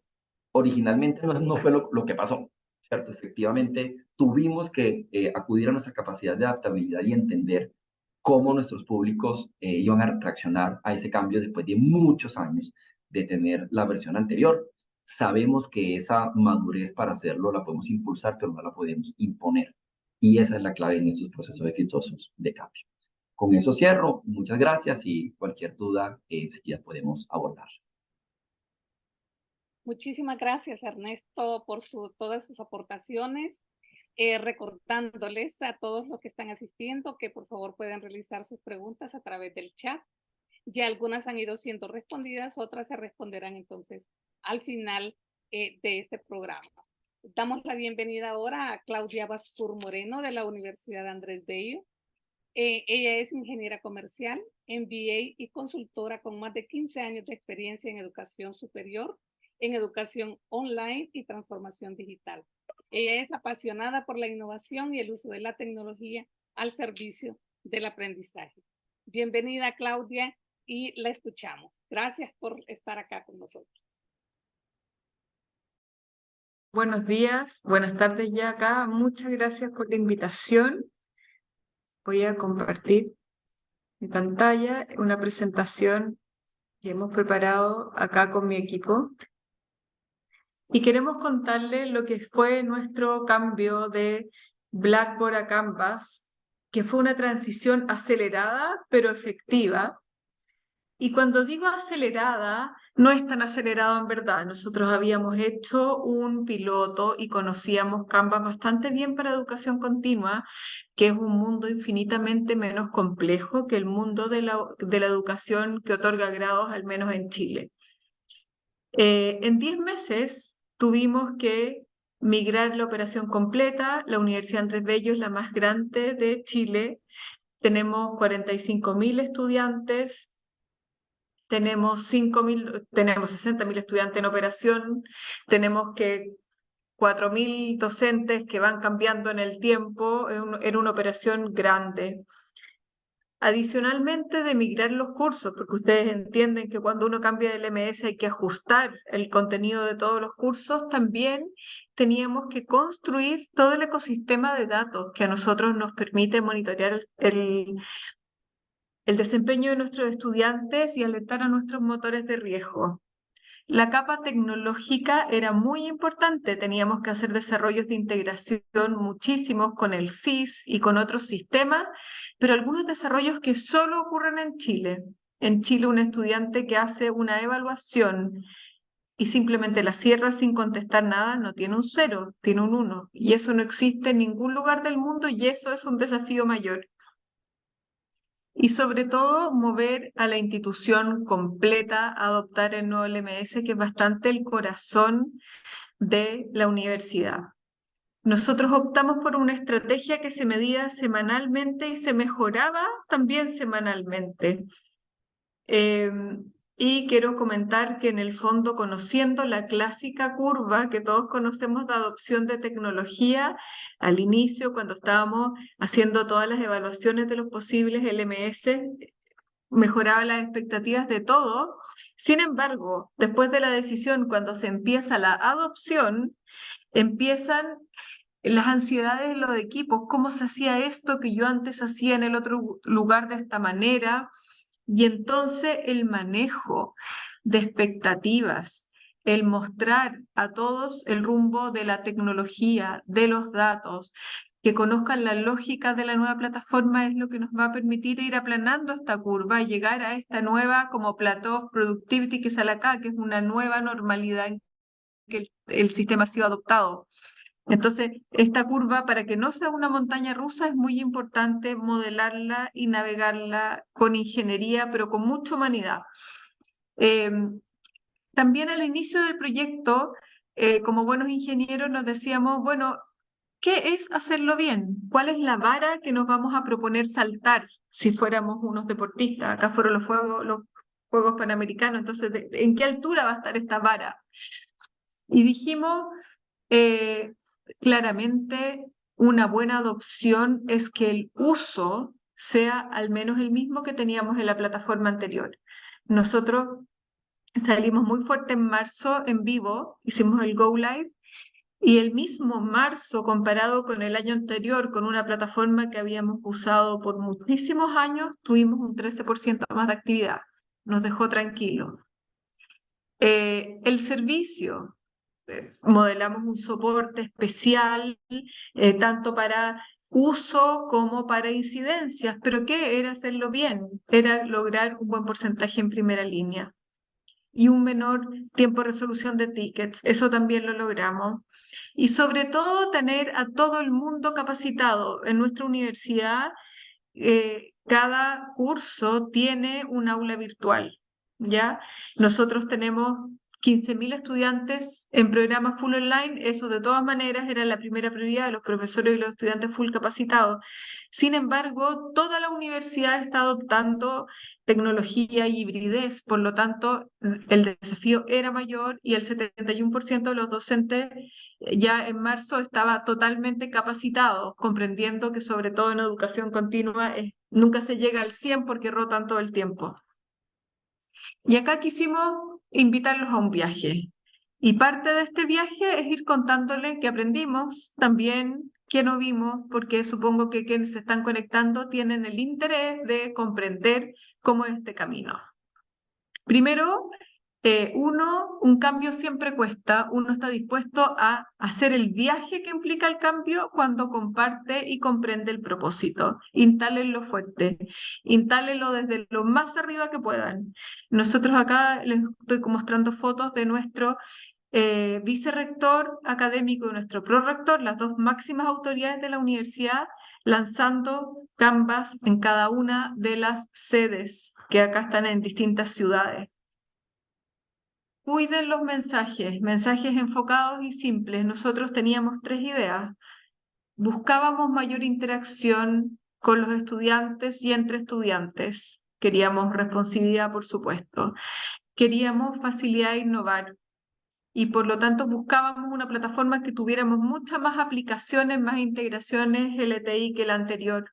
D: originalmente no fue lo que pasó, ¿cierto? Efectivamente, tuvimos que acudir a nuestra capacidad de adaptabilidad y entender cómo nuestros públicos iban a reaccionar a ese cambio después de muchos años de tener la versión anterior. Sabemos que esa madurez para hacerlo la podemos impulsar, pero no la podemos imponer. Y esa es la clave en estos procesos exitosos de cambio. Con eso cierro. Muchas gracias y cualquier duda enseguida podemos abordar.
C: Muchísimas gracias, Ernesto, por todas sus aportaciones. Recordándoles a todos los que están asistiendo que por favor pueden realizar sus preguntas a través del chat. Ya algunas han ido siendo respondidas, otras se responderán entonces al final de este programa. Damos la bienvenida ahora a Claudia Bascur Moreno de la Universidad Andrés Bello. Ella es ingeniera comercial, MBA y consultora con más de 15 años de experiencia en educación superior, en educación online y transformación digital. Ella es apasionada por la innovación y el uso de la tecnología al servicio del aprendizaje. Bienvenida, Claudia, y la escuchamos. Gracias por estar acá con nosotros.
E: Buenos días, buenas tardes ya acá. Muchas gracias por la invitación. Voy a compartir mi pantalla, una presentación que hemos preparado acá con mi equipo. Y queremos contarles lo que fue nuestro cambio de Blackboard a Canvas, que fue una transición acelerada pero efectiva. Y cuando digo acelerada, no es tan acelerado en verdad. Nosotros habíamos hecho un piloto y conocíamos Canvas bastante bien para educación continua, que es un mundo infinitamente menos complejo que el mundo de la educación que otorga grados, al menos en Chile. En 10 meses tuvimos que migrar la operación completa. La Universidad Andrés Bello es la más grande de Chile. Tenemos 45.000 estudiantes. Tenemos 60.000 estudiantes en operación, tenemos que 4.000 docentes que van cambiando en el tiempo, era una operación grande. Adicionalmente de migrar los cursos, porque ustedes entienden que cuando uno cambia del LMS hay que ajustar el contenido de todos los cursos, también teníamos que construir todo el ecosistema de datos que a nosotros nos permite monitorear el desempeño de nuestros estudiantes y alertar a nuestros motores de riesgo. La capa tecnológica era muy importante, teníamos que hacer desarrollos de integración muchísimos con el SIS y con otros sistemas, pero algunos desarrollos que solo ocurren en Chile. En Chile, un estudiante que hace una evaluación y simplemente la cierra sin contestar nada, no tiene un 0, tiene un 1. Y eso no existe en ningún lugar del mundo y eso es un desafío mayor. Y sobre todo, mover a la institución completa a adoptar el nuevo LMS, que es bastante el corazón de la universidad. Nosotros optamos por una estrategia que se medía semanalmente y se mejoraba también semanalmente. Y quiero comentar que en el fondo, conociendo la clásica curva que todos conocemos de adopción de tecnología, al inicio, cuando estábamos haciendo todas las evaluaciones de los posibles LMS, mejoraba las expectativas de todo. Sin embargo, después de la decisión, cuando se empieza la adopción, empiezan las ansiedades de los equipos. ¿Cómo se hacía esto que yo antes hacía en el otro lugar de esta manera? Y entonces el manejo de expectativas, el mostrar a todos el rumbo de la tecnología, de los datos, que conozcan la lógica de la nueva plataforma, es lo que nos va a permitir ir aplanando esta curva y llegar a esta nueva como Plateau of Productivity que sale acá, que es una nueva normalidad en que el sistema ha sido adoptado. Entonces, esta curva, para que no sea una montaña rusa, es muy importante modelarla y navegarla con ingeniería, pero con mucha humanidad. También al inicio del proyecto, como buenos ingenieros, nos decíamos, bueno, ¿qué es hacerlo bien? ¿Cuál es la vara que nos vamos a proponer saltar si fuéramos unos deportistas? Acá fueron los Juegos Panamericanos, entonces, ¿en qué altura va a estar esta vara? Y dijimos, claramente, una buena adopción es que el uso sea al menos el mismo que teníamos en la plataforma anterior. Nosotros salimos muy fuerte en marzo en vivo, hicimos el Go Live, y el mismo marzo, comparado con el año anterior, con una plataforma que habíamos usado por muchísimos años, tuvimos un 13% más de actividad. Nos dejó tranquilos. El servicio, modelamos un soporte especial, tanto para uso como para incidencias. ¿Pero qué? Era hacerlo bien, era lograr un buen porcentaje en primera línea y un menor tiempo de resolución de tickets. Eso también lo logramos. Y sobre todo tener a todo el mundo capacitado. En nuestra universidad, cada curso tiene un aula virtual, ¿ya? Nosotros tenemos 15.000 estudiantes en programa full online. Eso de todas maneras era la primera prioridad de los profesores y los estudiantes full capacitados. Sin embargo, toda la universidad está adoptando tecnología y hibridez, por lo tanto, el desafío era mayor y el 71% de los docentes ya en marzo estaba totalmente capacitado, comprendiendo que sobre todo en educación continua nunca se llega al 100 porque rotan todo el tiempo. Y acá quisimos invitarlos a un viaje. Y parte de este viaje es ir contándoles qué aprendimos, también qué no vimos, porque supongo que quienes se están conectando tienen el interés de comprender cómo es este camino. Primero, un cambio siempre cuesta. Uno está dispuesto a hacer el viaje que implica el cambio cuando comparte y comprende el propósito. Instálenlo fuerte, instálenlo desde lo más arriba que puedan. Nosotros acá les estoy mostrando fotos de nuestro vicerrector académico y nuestro prorector, las dos máximas autoridades de la universidad, lanzando Canvas en cada una de las sedes que acá están en distintas ciudades. Cuiden los mensajes enfocados y simples. Nosotros teníamos 3 ideas. Buscábamos mayor interacción con los estudiantes y entre estudiantes. Queríamos responsabilidad, por supuesto. Queríamos facilidad de innovar. Y por lo tanto buscábamos una plataforma que tuviéramos muchas más aplicaciones, más integraciones LTI que la anterior.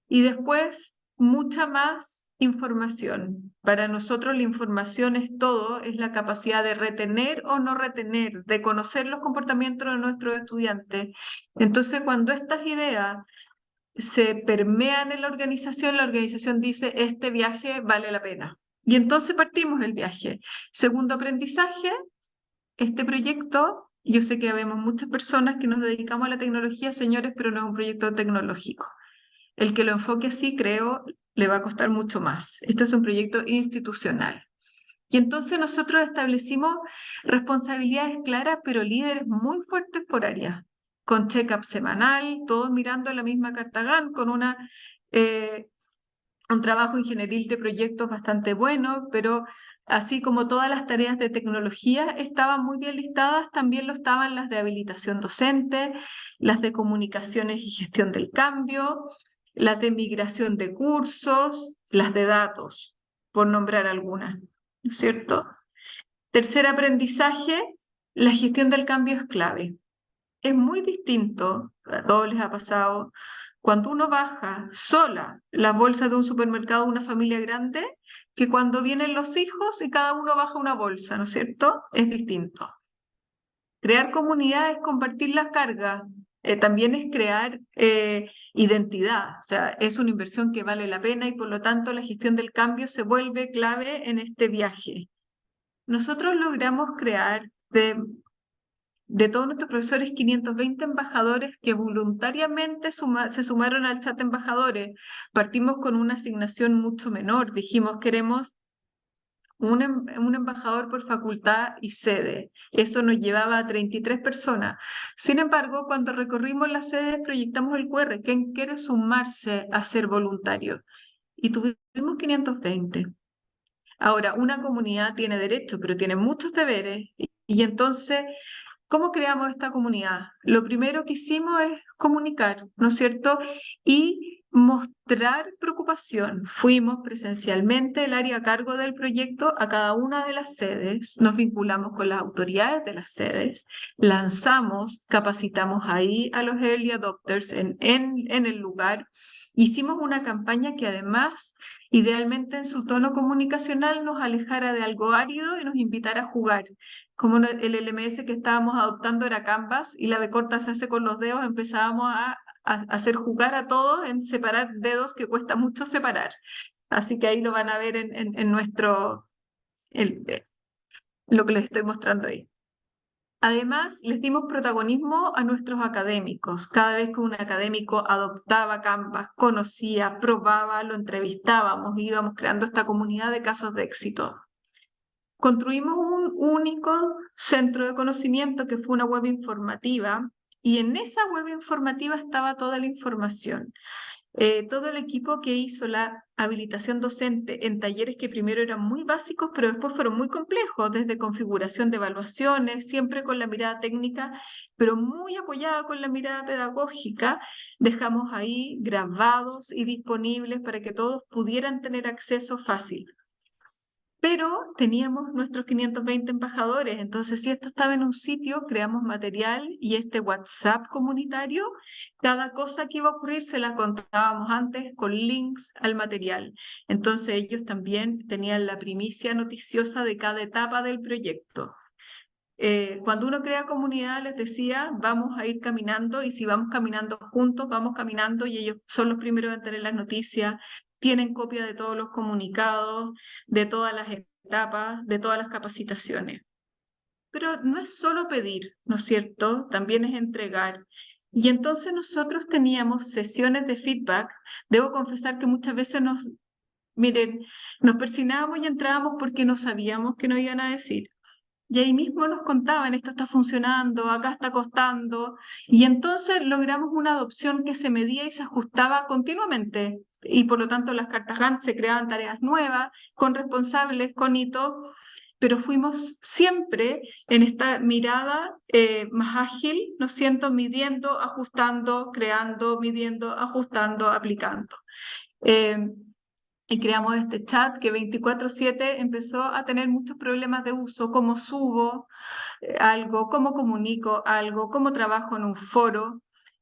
E: Y después, mucha más información. Para nosotros la información es todo, es la capacidad de retener o no retener, de conocer los comportamientos de nuestros estudiantes. Entonces, cuando estas ideas se permean en la organización dice, este viaje vale la pena. Y entonces partimos el viaje. Segundo aprendizaje, este proyecto, yo sé que vemos muchas personas que nos dedicamos a la tecnología, señores, pero no es un proyecto tecnológico. El que lo enfoque así, creo, le va a costar mucho más. Esto es un proyecto institucional. Y entonces nosotros establecimos responsabilidades claras, pero líderes muy fuertes por área, con check-up semanal, todos mirando la misma carta Gantt, con un trabajo ingenieril de proyectos bastante bueno, pero así como todas las tareas de tecnología estaban muy bien listadas, también lo estaban las de habilitación docente, las de comunicaciones y gestión del cambio, las de migración de cursos, las de datos, por nombrar algunas, ¿no es cierto? Tercer aprendizaje, la gestión del cambio es clave. Es muy distinto, a todos les ha pasado, cuando uno baja sola las bolsas de un supermercado de una familia grande, que cuando vienen los hijos y cada uno baja una bolsa, ¿no es cierto? Es distinto. Crear comunidades, compartir las cargas, también es crear identidad, o sea, es una inversión que vale la pena y por lo tanto la gestión del cambio se vuelve clave en este viaje. Nosotros logramos crear de todos nuestros profesores, 520 embajadores que voluntariamente se sumaron al chat de embajadores. Partimos con una asignación mucho menor. Dijimos, queremos un embajador por facultad y sede. Eso nos llevaba a 33 personas. Sin embargo, cuando recorrimos las sedes, proyectamos el QR. ¿Quién quiere sumarse a ser voluntario? Y tuvimos 520. Ahora, una comunidad tiene derechos, pero tiene muchos deberes. Y entonces, ¿cómo creamos esta comunidad? Lo primero que hicimos es comunicar, ¿no es cierto? Y mostrar preocupación. Fuimos presencialmente el área a cargo del proyecto a cada una de las sedes, nos vinculamos con las autoridades de las sedes, lanzamos, capacitamos ahí a los early adopters en el lugar. Hicimos una campaña que además, idealmente en su tono comunicacional, nos alejara de algo árido y nos invitara a jugar. Como el LMS que estábamos adoptando era Canvas y la B corta se hace con los dedos, empezábamos a hacer jugar a todos en separar dedos que cuesta mucho separar. Así que ahí lo van a ver en lo que les estoy mostrando ahí. Además, les dimos protagonismo a nuestros académicos. Cada vez que un académico adoptaba Canvas, conocía, probaba, lo entrevistábamos, íbamos creando esta comunidad de casos de éxito. Construimos un único centro de conocimiento que fue una web informativa, y en esa web informativa estaba toda la información. Todo el equipo que hizo la habilitación docente en talleres que primero eran muy básicos, pero después fueron muy complejos, desde configuración de evaluaciones, siempre con la mirada técnica, pero muy apoyada con la mirada pedagógica, dejamos ahí grabados y disponibles para que todos pudieran tener acceso fácil. Pero teníamos nuestros 520 embajadores, entonces si esto estaba en un sitio, creamos material y este WhatsApp comunitario, cada cosa que iba a ocurrir se la contábamos antes con links al material. Entonces ellos también tenían la primicia noticiosa de cada etapa del proyecto. Cuando uno crea comunidad, les decía, vamos a ir caminando, y si vamos caminando juntos, vamos caminando y ellos son los primeros en tener las noticias, tienen copia de todos los comunicados, de todas las etapas, de todas las capacitaciones. Pero no es solo pedir, ¿no es cierto? También es entregar. Y entonces nosotros teníamos sesiones de feedback. Debo confesar que muchas veces nos persignábamos y entrábamos porque no sabíamos qué nos iban a decir. Y ahí mismo nos contaban, esto está funcionando, acá está costando, y entonces logramos una adopción que se medía y se ajustaba continuamente, y por lo tanto las cartas Gantt se creaban tareas nuevas, con responsables, con hitos, pero fuimos siempre en esta mirada más ágil, nos siento midiendo, ajustando, creando, midiendo, ajustando, aplicando. Y creamos este chat que 24/7 empezó a tener muchos problemas de uso, cómo subo algo, cómo comunico algo, cómo trabajo en un foro.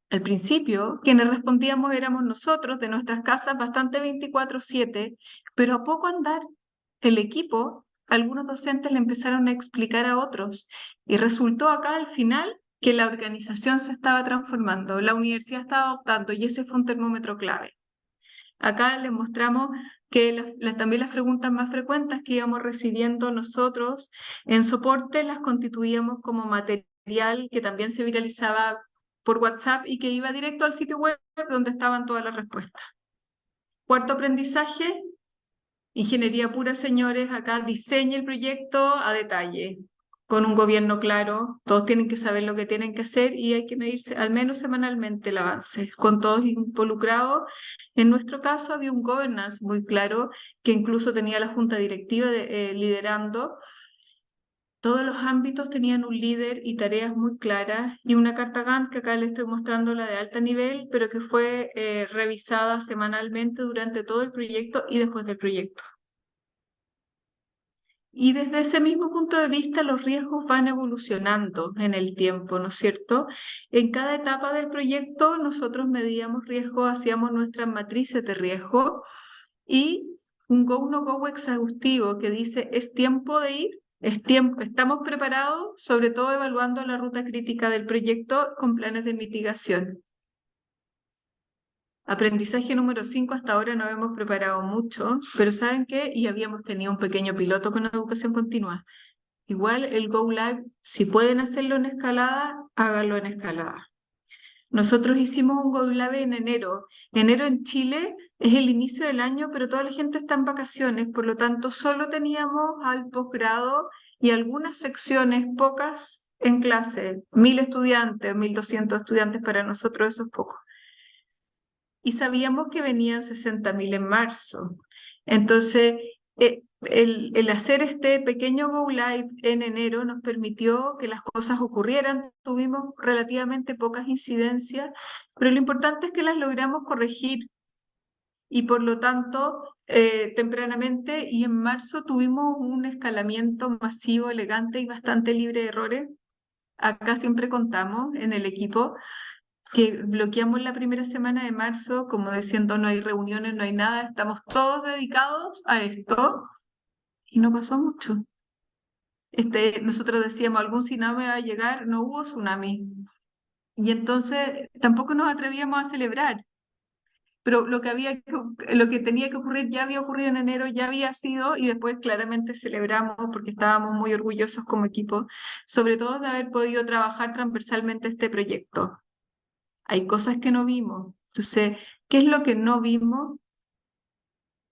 E: Al principio, quienes respondíamos éramos nosotros de nuestras casas, bastante 24/7, pero a poco andar, el equipo, algunos docentes le empezaron a explicar a otros, y resultó acá al final que la organización se estaba transformando, la universidad estaba adoptando, y ese fue un termómetro clave. Acá les mostramos que también las preguntas más frecuentes que íbamos recibiendo nosotros en soporte las constituíamos como material que también se viralizaba por WhatsApp y que iba directo al sitio web donde estaban todas las respuestas. Cuarto aprendizaje, ingeniería pura, señores. Acá diseñe el proyecto a detalle, con un gobierno claro, todos tienen que saber lo que tienen que hacer y hay que medirse al menos semanalmente el avance, con todos involucrados. En nuestro caso había un governance muy claro, que incluso tenía la junta directiva liderando. Todos los ámbitos tenían un líder y tareas muy claras, y una carta Gantt, que acá les estoy mostrando la de alto nivel, pero que fue revisada semanalmente durante todo el proyecto y después del proyecto. Y desde ese mismo punto de vista, los riesgos van evolucionando en el tiempo, ¿no es cierto? En cada etapa del proyecto nosotros medíamos riesgo, hacíamos nuestras matrices de riesgo, y un go no go exhaustivo que dice es tiempo de ir, es tiempo, estamos preparados, sobre todo evaluando la ruta crítica del proyecto con planes de mitigación. Aprendizaje número 5, hasta ahora no hemos preparado mucho, pero ¿saben qué? Y habíamos tenido un pequeño piloto con educación continua. Igual el Go Live, si pueden hacerlo en escalada, háganlo en escalada. Nosotros hicimos un Go Live en enero. Enero en Chile es el inicio del año, pero toda la gente está en vacaciones, por lo tanto solo teníamos al posgrado y algunas secciones, pocas en clase, 1000 estudiantes, 1200 estudiantes, para nosotros eso es poco. Y sabíamos que venían 60.000 en marzo. Entonces, el hacer este pequeño Go Live en enero nos permitió que las cosas ocurrieran. Tuvimos relativamente pocas incidencias, pero lo importante es que las logramos corregir. Y por lo tanto, tempranamente y en marzo tuvimos un escalamiento masivo, elegante y bastante libre de errores. Acá siempre contamos en el equipo que bloqueamos la primera semana de marzo, como diciendo no hay reuniones, no hay nada, estamos todos dedicados a esto, y no pasó mucho. Nosotros decíamos, algún tsunami va a llegar, no hubo tsunami, y entonces tampoco nos atrevíamos a celebrar, pero lo que tenía que ocurrir ya había ocurrido en enero, ya había sido, y después claramente celebramos porque estábamos muy orgullosos como equipo, sobre todo de haber podido trabajar transversalmente este proyecto. Hay cosas que no vimos. Entonces, ¿qué es lo que no vimos?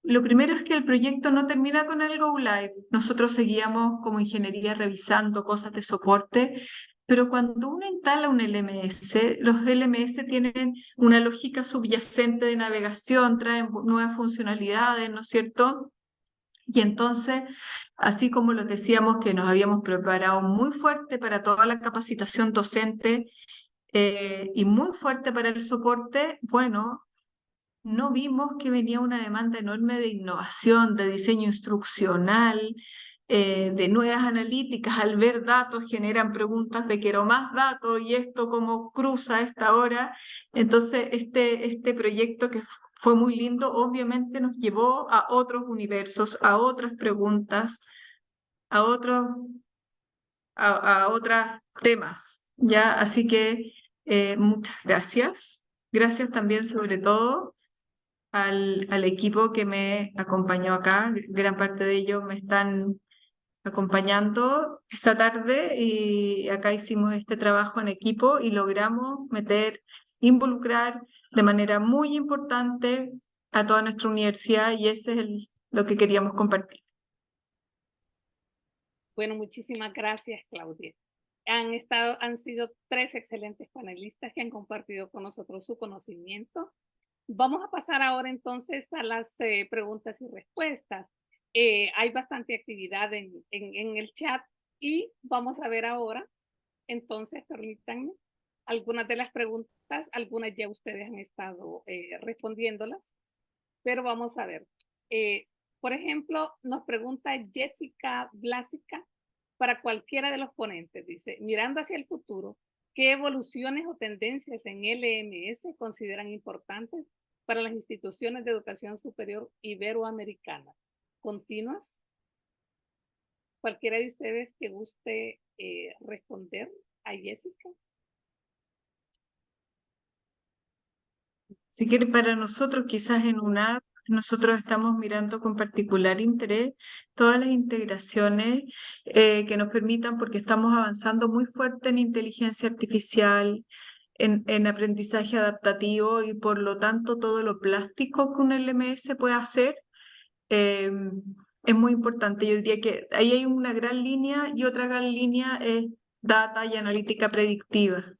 E: Lo primero es que el proyecto no termina con el Go Live. Nosotros seguíamos como ingeniería revisando cosas de soporte, pero cuando uno instala un LMS, los LMS tienen una lógica subyacente de navegación, traen nuevas funcionalidades, ¿no es cierto? Y entonces, así como les decíamos que nos habíamos preparado muy fuerte para toda la capacitación docente y muy fuerte para el soporte, bueno, no vimos que venía una demanda enorme de innovación, de diseño instruccional, de nuevas analíticas. Al ver datos generan preguntas de quiero más datos y esto cómo cruza a esta hora. Entonces, este proyecto que fue muy lindo, obviamente nos llevó a otros universos, a otras preguntas, a otros temas, ¿ya? Así que muchas gracias. Gracias también sobre todo al equipo que me acompañó acá. Gran parte de ellos me están acompañando esta tarde y acá hicimos este trabajo en equipo y logramos involucrar de manera muy importante a toda nuestra universidad y ese es lo que queríamos compartir.
C: Bueno, muchísimas gracias, Claudia. Han sido 3 excelentes panelistas que han compartido con nosotros su conocimiento. Vamos a pasar ahora entonces a las preguntas y respuestas. Hay bastante actividad en el chat y vamos a ver ahora, entonces permítanme, algunas de las preguntas, algunas ya ustedes han estado respondiéndolas, pero vamos a ver. Por ejemplo, nos pregunta Jessica Blásica para cualquiera de los ponentes. Dice, mirando hacia el futuro, ¿qué evoluciones o tendencias en LMS consideran importantes para las instituciones de educación superior iberoamericanas? ¿Continuas? Cualquiera de ustedes que guste responder a Jessica.
E: Si quiere, para nosotros, quizás en una app, nosotros estamos mirando con particular interés todas las integraciones que nos permitan, porque estamos avanzando muy fuerte en inteligencia artificial, en aprendizaje adaptativo y por lo tanto todo lo plástico que un LMS puede hacer es muy importante. Yo diría que ahí hay una gran línea y otra gran línea es data y analítica predictiva.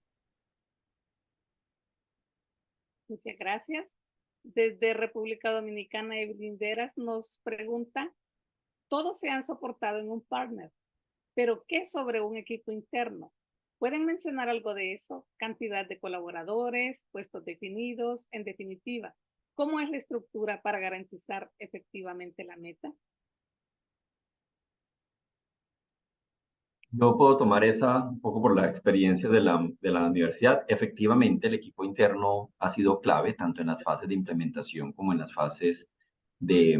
C: Muchas gracias. Desde República Dominicana, Evelyn Veras nos pregunta, todos se han soportado en un partner, pero ¿qué sobre un equipo interno? ¿Pueden mencionar algo de eso? Cantidad de colaboradores, puestos definidos, en definitiva, ¿cómo es la estructura para garantizar efectivamente la meta?
D: Yo puedo tomar esa un poco por la experiencia de la universidad. Efectivamente, el equipo interno ha sido clave tanto en las fases de implementación como en las fases de,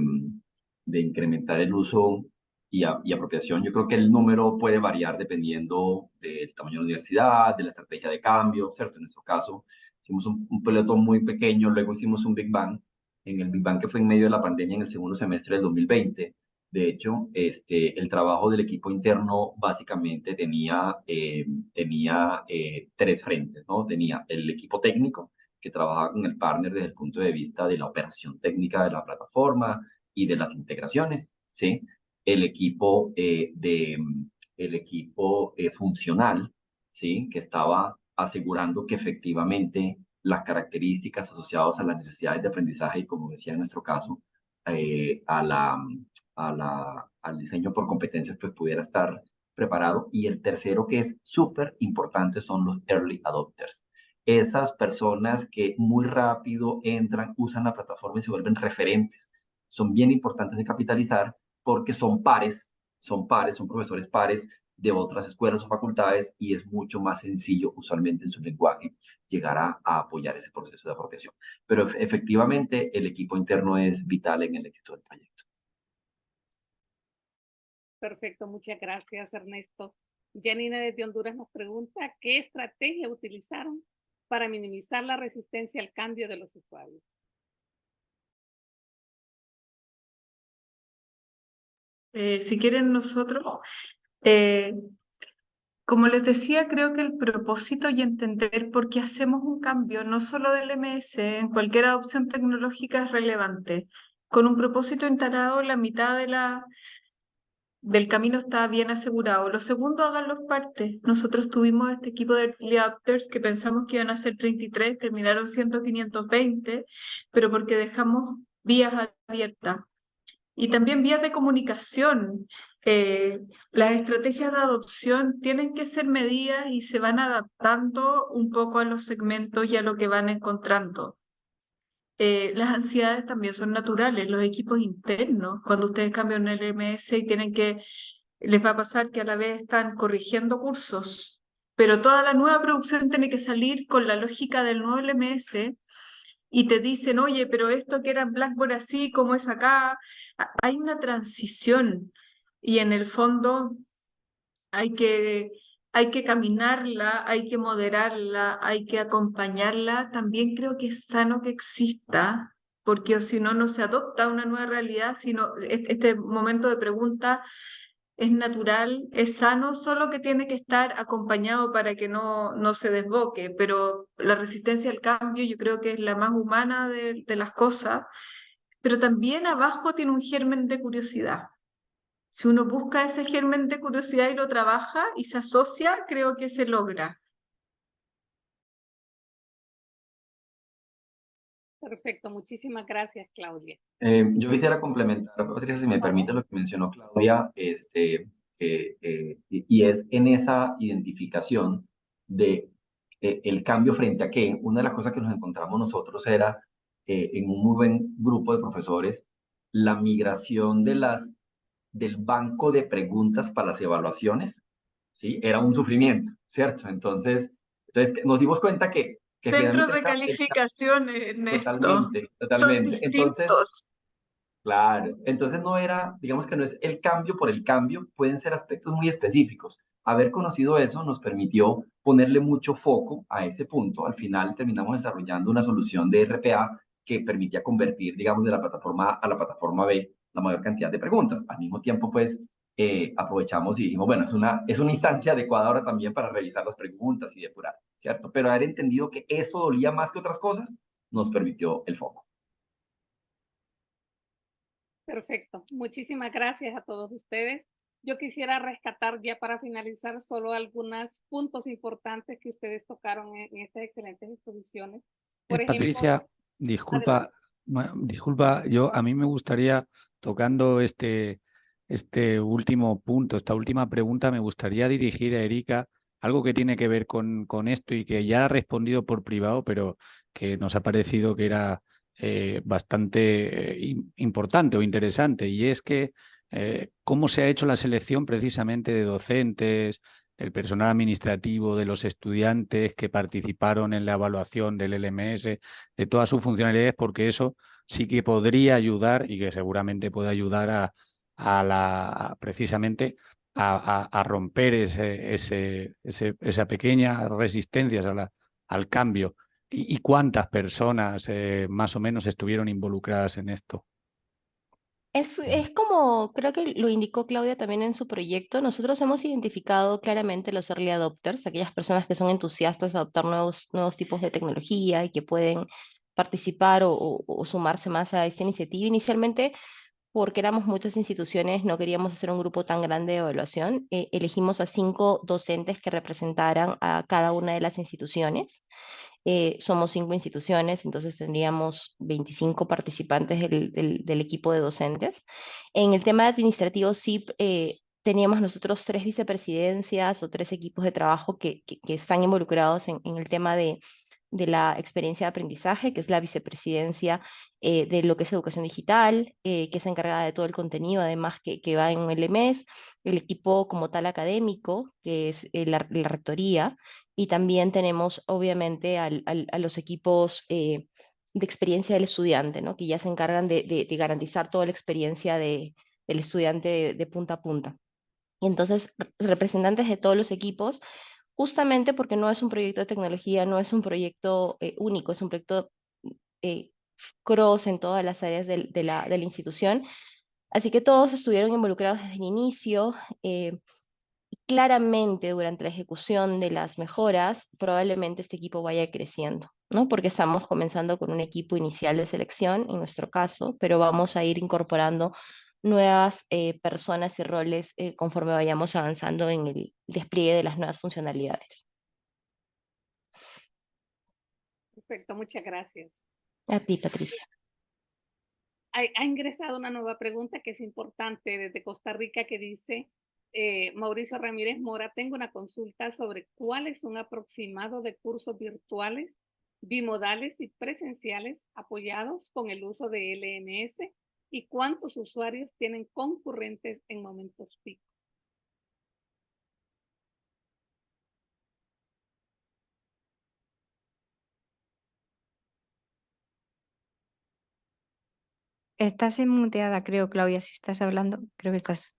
D: de incrementar el uso y apropiación. Yo creo que el número puede variar dependiendo del tamaño de la universidad, de la estrategia de cambio, ¿cierto? En nuestro caso, hicimos un pelotón muy pequeño, luego hicimos un Big Bang. En el Big Bang que fue en medio de la pandemia en el segundo semestre del 2020. De hecho, el trabajo del equipo interno básicamente tenía 3 frentes, ¿no? Tenía el equipo técnico, que trabajaba con el partner desde el punto de vista de la operación técnica de la plataforma y de las integraciones, ¿sí? El equipo, funcional, ¿sí? Que estaba asegurando que efectivamente las características asociadas a las necesidades de aprendizaje y, como decía en nuestro caso, al diseño por competencias, pues pudiera estar preparado. Y el tercero, que es súper importante, son los early adopters. Esas personas que muy rápido entran, usan la plataforma y se vuelven referentes. Son bien importantes de capitalizar porque son son profesores pares de otras escuelas o facultades y es mucho más sencillo, usualmente en su lenguaje, llegar a apoyar ese proceso de apropiación. Pero efectivamente el equipo interno es vital en el éxito del proyecto.
C: Perfecto, muchas gracias, Ernesto. Janina desde Honduras nos pregunta, ¿qué estrategia utilizaron para minimizar la resistencia al cambio de los usuarios?
E: Si quieren nosotros, eh, como les decía, creo que el propósito y entender por qué hacemos un cambio, no solo del MS, en cualquier adopción tecnológica es relevante. Con un propósito instalado, la mitad del camino está bien asegurado. Lo segundo, hagan los partes. Nosotros tuvimos este equipo de early adopters que pensamos que iban a ser 33, terminaron siendo 520, pero porque dejamos vías abiertas. Y también vías de comunicación. Las estrategias de adopción tienen que ser medidas y se van adaptando un poco a los segmentos y a lo que van encontrando. Las ansiedades también son naturales, los equipos internos, cuando ustedes cambian un LMS y les va a pasar que a la vez están corrigiendo cursos, pero toda la nueva producción tiene que salir con la lógica del nuevo LMS y te dicen, oye, pero esto que era en Blackboard así, ¿cómo es acá? Hay una transición y en el fondo hay que caminarla, hay que moderarla, hay que acompañarla. También creo que es sano que exista, porque si no, no se adopta una nueva realidad, sino este momento de pregunta es natural, es sano, solo que tiene que estar acompañado para que no se desboque, pero la resistencia al cambio yo creo que es la más humana de las cosas, pero también abajo tiene un germen de curiosidad. Si uno busca ese germen de curiosidad y lo trabaja y se asocia, creo que se logra.
C: Perfecto, muchísimas gracias, Claudia.
D: Yo quisiera complementar, Patricia, si me permite lo que mencionó Claudia, y es en esa identificación de el cambio frente a qué. Una de las cosas que nos encontramos nosotros era, en un muy buen grupo de profesores, la migración del banco de preguntas para las evaluaciones, ¿sí? Era un sufrimiento, ¿cierto? Entonces nos dimos cuenta que
E: Centros
D: finalmente
E: de calificaciones, Ernesto,
D: totalmente,
E: son
D: totalmente. Entonces,
E: distintos.
D: claro, entonces no era, digamos que no es el cambio por el cambio, pueden ser aspectos muy específicos. Haber conocido eso nos permitió ponerle mucho foco a ese punto. Al final terminamos desarrollando una solución de RPA que permitía convertir, digamos, de la plataforma A a la plataforma B la mayor cantidad de preguntas. Al mismo tiempo, pues, aprovechamos y dijimos, bueno, es una instancia adecuada ahora también para revisar las preguntas y depurar, ¿cierto? Pero haber entendido que eso dolía más que otras cosas nos permitió el foco.
C: Perfecto, muchísimas gracias a todos ustedes. Yo quisiera rescatar ya para finalizar solo algunos puntos importantes que ustedes tocaron en estas excelentes exposiciones. Por ejemplo,
A: Patricia, disculpa, a mí me gustaría, tocando este último punto, esta última pregunta, me gustaría dirigir a Erika algo que tiene que ver con esto y que ya ha respondido por privado, pero que nos ha parecido que era bastante importante o interesante, y es que cómo se ha hecho la selección precisamente de docentes, el personal administrativo, de los estudiantes que participaron en la evaluación del LMS, de todas sus funcionalidades, porque eso sí que podría ayudar y que seguramente puede ayudar precisamente a romper esa pequeña resistencia al cambio. ¿Y cuántas personas más o menos estuvieron involucradas en esto?
B: Es como, creo que lo indicó Claudia también en su proyecto, nosotros hemos identificado claramente los early adopters, aquellas personas que son entusiastas de adoptar nuevos tipos de tecnología y que pueden participar o sumarse más a esta iniciativa. Inicialmente, porque éramos muchas instituciones, no queríamos hacer un grupo tan grande de evaluación, elegimos a 5 docentes que representaran a cada una de las instituciones. Somos 5 instituciones, entonces tendríamos 25 participantes del equipo de docentes. En el tema administrativo, sí, teníamos nosotros 3 vicepresidencias o 3 equipos de trabajo que están involucrados en el tema de la experiencia de aprendizaje, que es la vicepresidencia de lo que es educación digital, que se encarga de todo el contenido, además que va en el LMS, el equipo como tal académico, que es la rectoría, y también tenemos obviamente a los equipos de experiencia del estudiante, ¿no? Que ya se encargan de garantizar toda la experiencia del estudiante de punta a punta. Y entonces, representantes de todos los equipos, justamente porque no es un proyecto de tecnología, no es un proyecto único, es un proyecto eh, cross en todas las áreas de la institución. Así que todos estuvieron involucrados desde el inicio. Y claramente durante la ejecución de las mejoras, probablemente este equipo vaya creciendo, ¿no? Porque estamos comenzando con un equipo inicial de selección, en nuestro caso, pero vamos a ir incorporando nuevas personas y roles conforme vayamos avanzando en el despliegue de las nuevas funcionalidades.
C: Perfecto, muchas gracias.
B: A ti, Patricia.
C: Ha ingresado una nueva pregunta que es importante desde Costa Rica que dice, Mauricio Ramírez Mora, tengo una consulta sobre cuál es un aproximado de cursos virtuales, bimodales y presenciales apoyados con el uso de LMS y cuántos usuarios tienen concurrentes en momentos pico.
F: Estás muteada, creo, Claudia, si estás hablando. Creo que estás...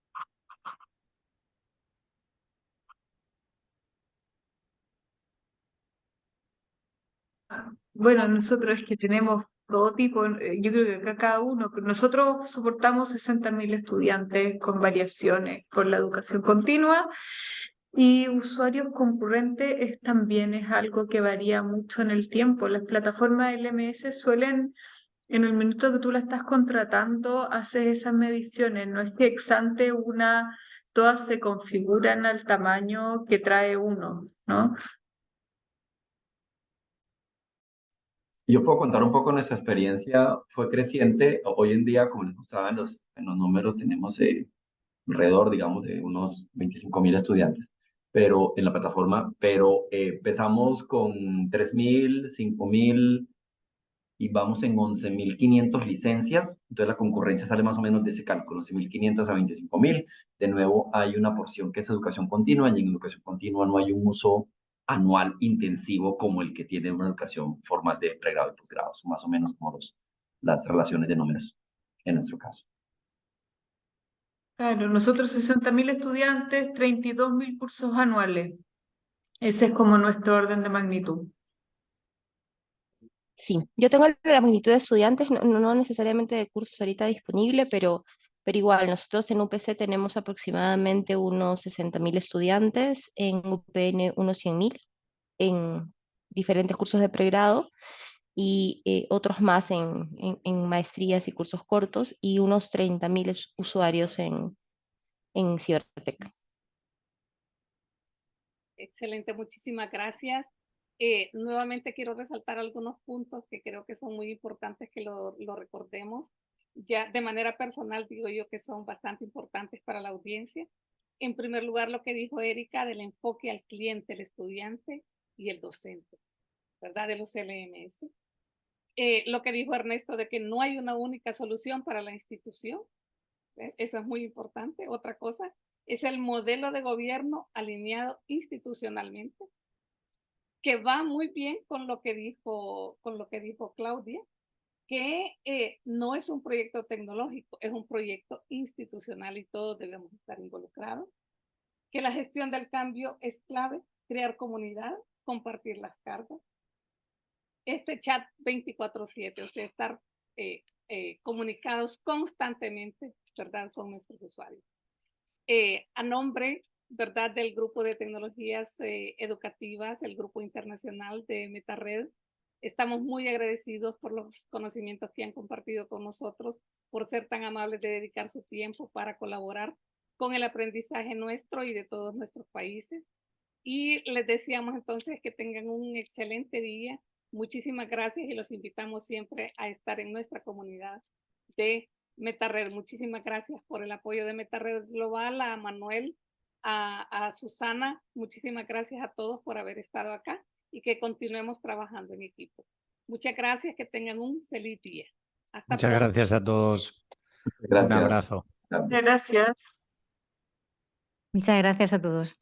E: Bueno, nosotros es que tenemos todo tipo, yo creo que acá cada uno, pero nosotros soportamos 60.000 estudiantes con variaciones por la educación continua y usuarios concurrentes también es algo que varía mucho en el tiempo. Las plataformas LMS suelen, en el minuto que tú la estás contratando, haces esas mediciones, no es que ex ante todas se configuran al tamaño que trae uno, ¿no?
D: Yo puedo contar un poco nuestra experiencia, fue creciente. Hoy en día, como les mostraba en los números, tenemos alrededor, digamos, de unos 25.000 estudiantes pero en la plataforma, pero empezamos con 3.000, 5.000 y vamos en 11.500 licencias, entonces la concurrencia sale más o menos de ese cálculo, 11.500 a 25.000. De nuevo, hay una porción que es educación continua y en educación continua no hay un uso anual intensivo como el que tiene una educación formal de pregrado y posgrado, son más o menos como las relaciones de números en nuestro caso.
E: Claro, nosotros 60.000 estudiantes, 32.000 cursos anuales. Ese es como nuestro orden de magnitud.
B: Sí, yo tengo la magnitud de estudiantes, no necesariamente de cursos ahorita disponible, pero igual, nosotros en UPC tenemos aproximadamente unos 60.000 estudiantes, en UPN unos 100.000, en diferentes cursos de pregrado, y otros más en maestrías y cursos cortos, y unos 30.000 usuarios en Cibertec.
C: Excelente, muchísimas gracias. Nuevamente quiero resaltar algunos puntos que creo que son muy importantes que lo recordemos. Ya de manera personal digo yo que son bastante importantes para la audiencia. En primer lugar, lo que dijo Erika del enfoque al cliente, el estudiante y el docente, ¿verdad? De los LMS. Lo que dijo Ernesto de que no hay una única solución para la institución. Eso es muy importante. Otra cosa es el modelo de gobierno alineado institucionalmente, que va muy bien con lo que dijo Claudia, que no es un proyecto tecnológico, es un proyecto institucional y todos debemos estar involucrados, que la gestión del cambio es clave, crear comunidad, compartir las cargas, este chat 24/7, o sea, estar comunicados constantemente, ¿verdad?, con nuestros usuarios. A nombre, ¿verdad?, del grupo de tecnologías educativas, el grupo internacional de MetaRed, estamos muy agradecidos por los conocimientos que han compartido con nosotros, por ser tan amables de dedicar su tiempo para colaborar con el aprendizaje nuestro y de todos nuestros países. Y les deseamos entonces que tengan un excelente día. Muchísimas gracias y los invitamos siempre a estar en nuestra comunidad de MetaRed. Muchísimas gracias por el apoyo de MetaRed Global, a Manuel, a Susana. Muchísimas gracias a todos por haber estado acá y que continuemos trabajando en equipo. Muchas gracias, que tengan un feliz día. Hasta
A: Muchas
C: pronto.
A: gracias a todos.
D: Gracias.
A: Un abrazo.
E: Gracias.
F: Muchas gracias a todos.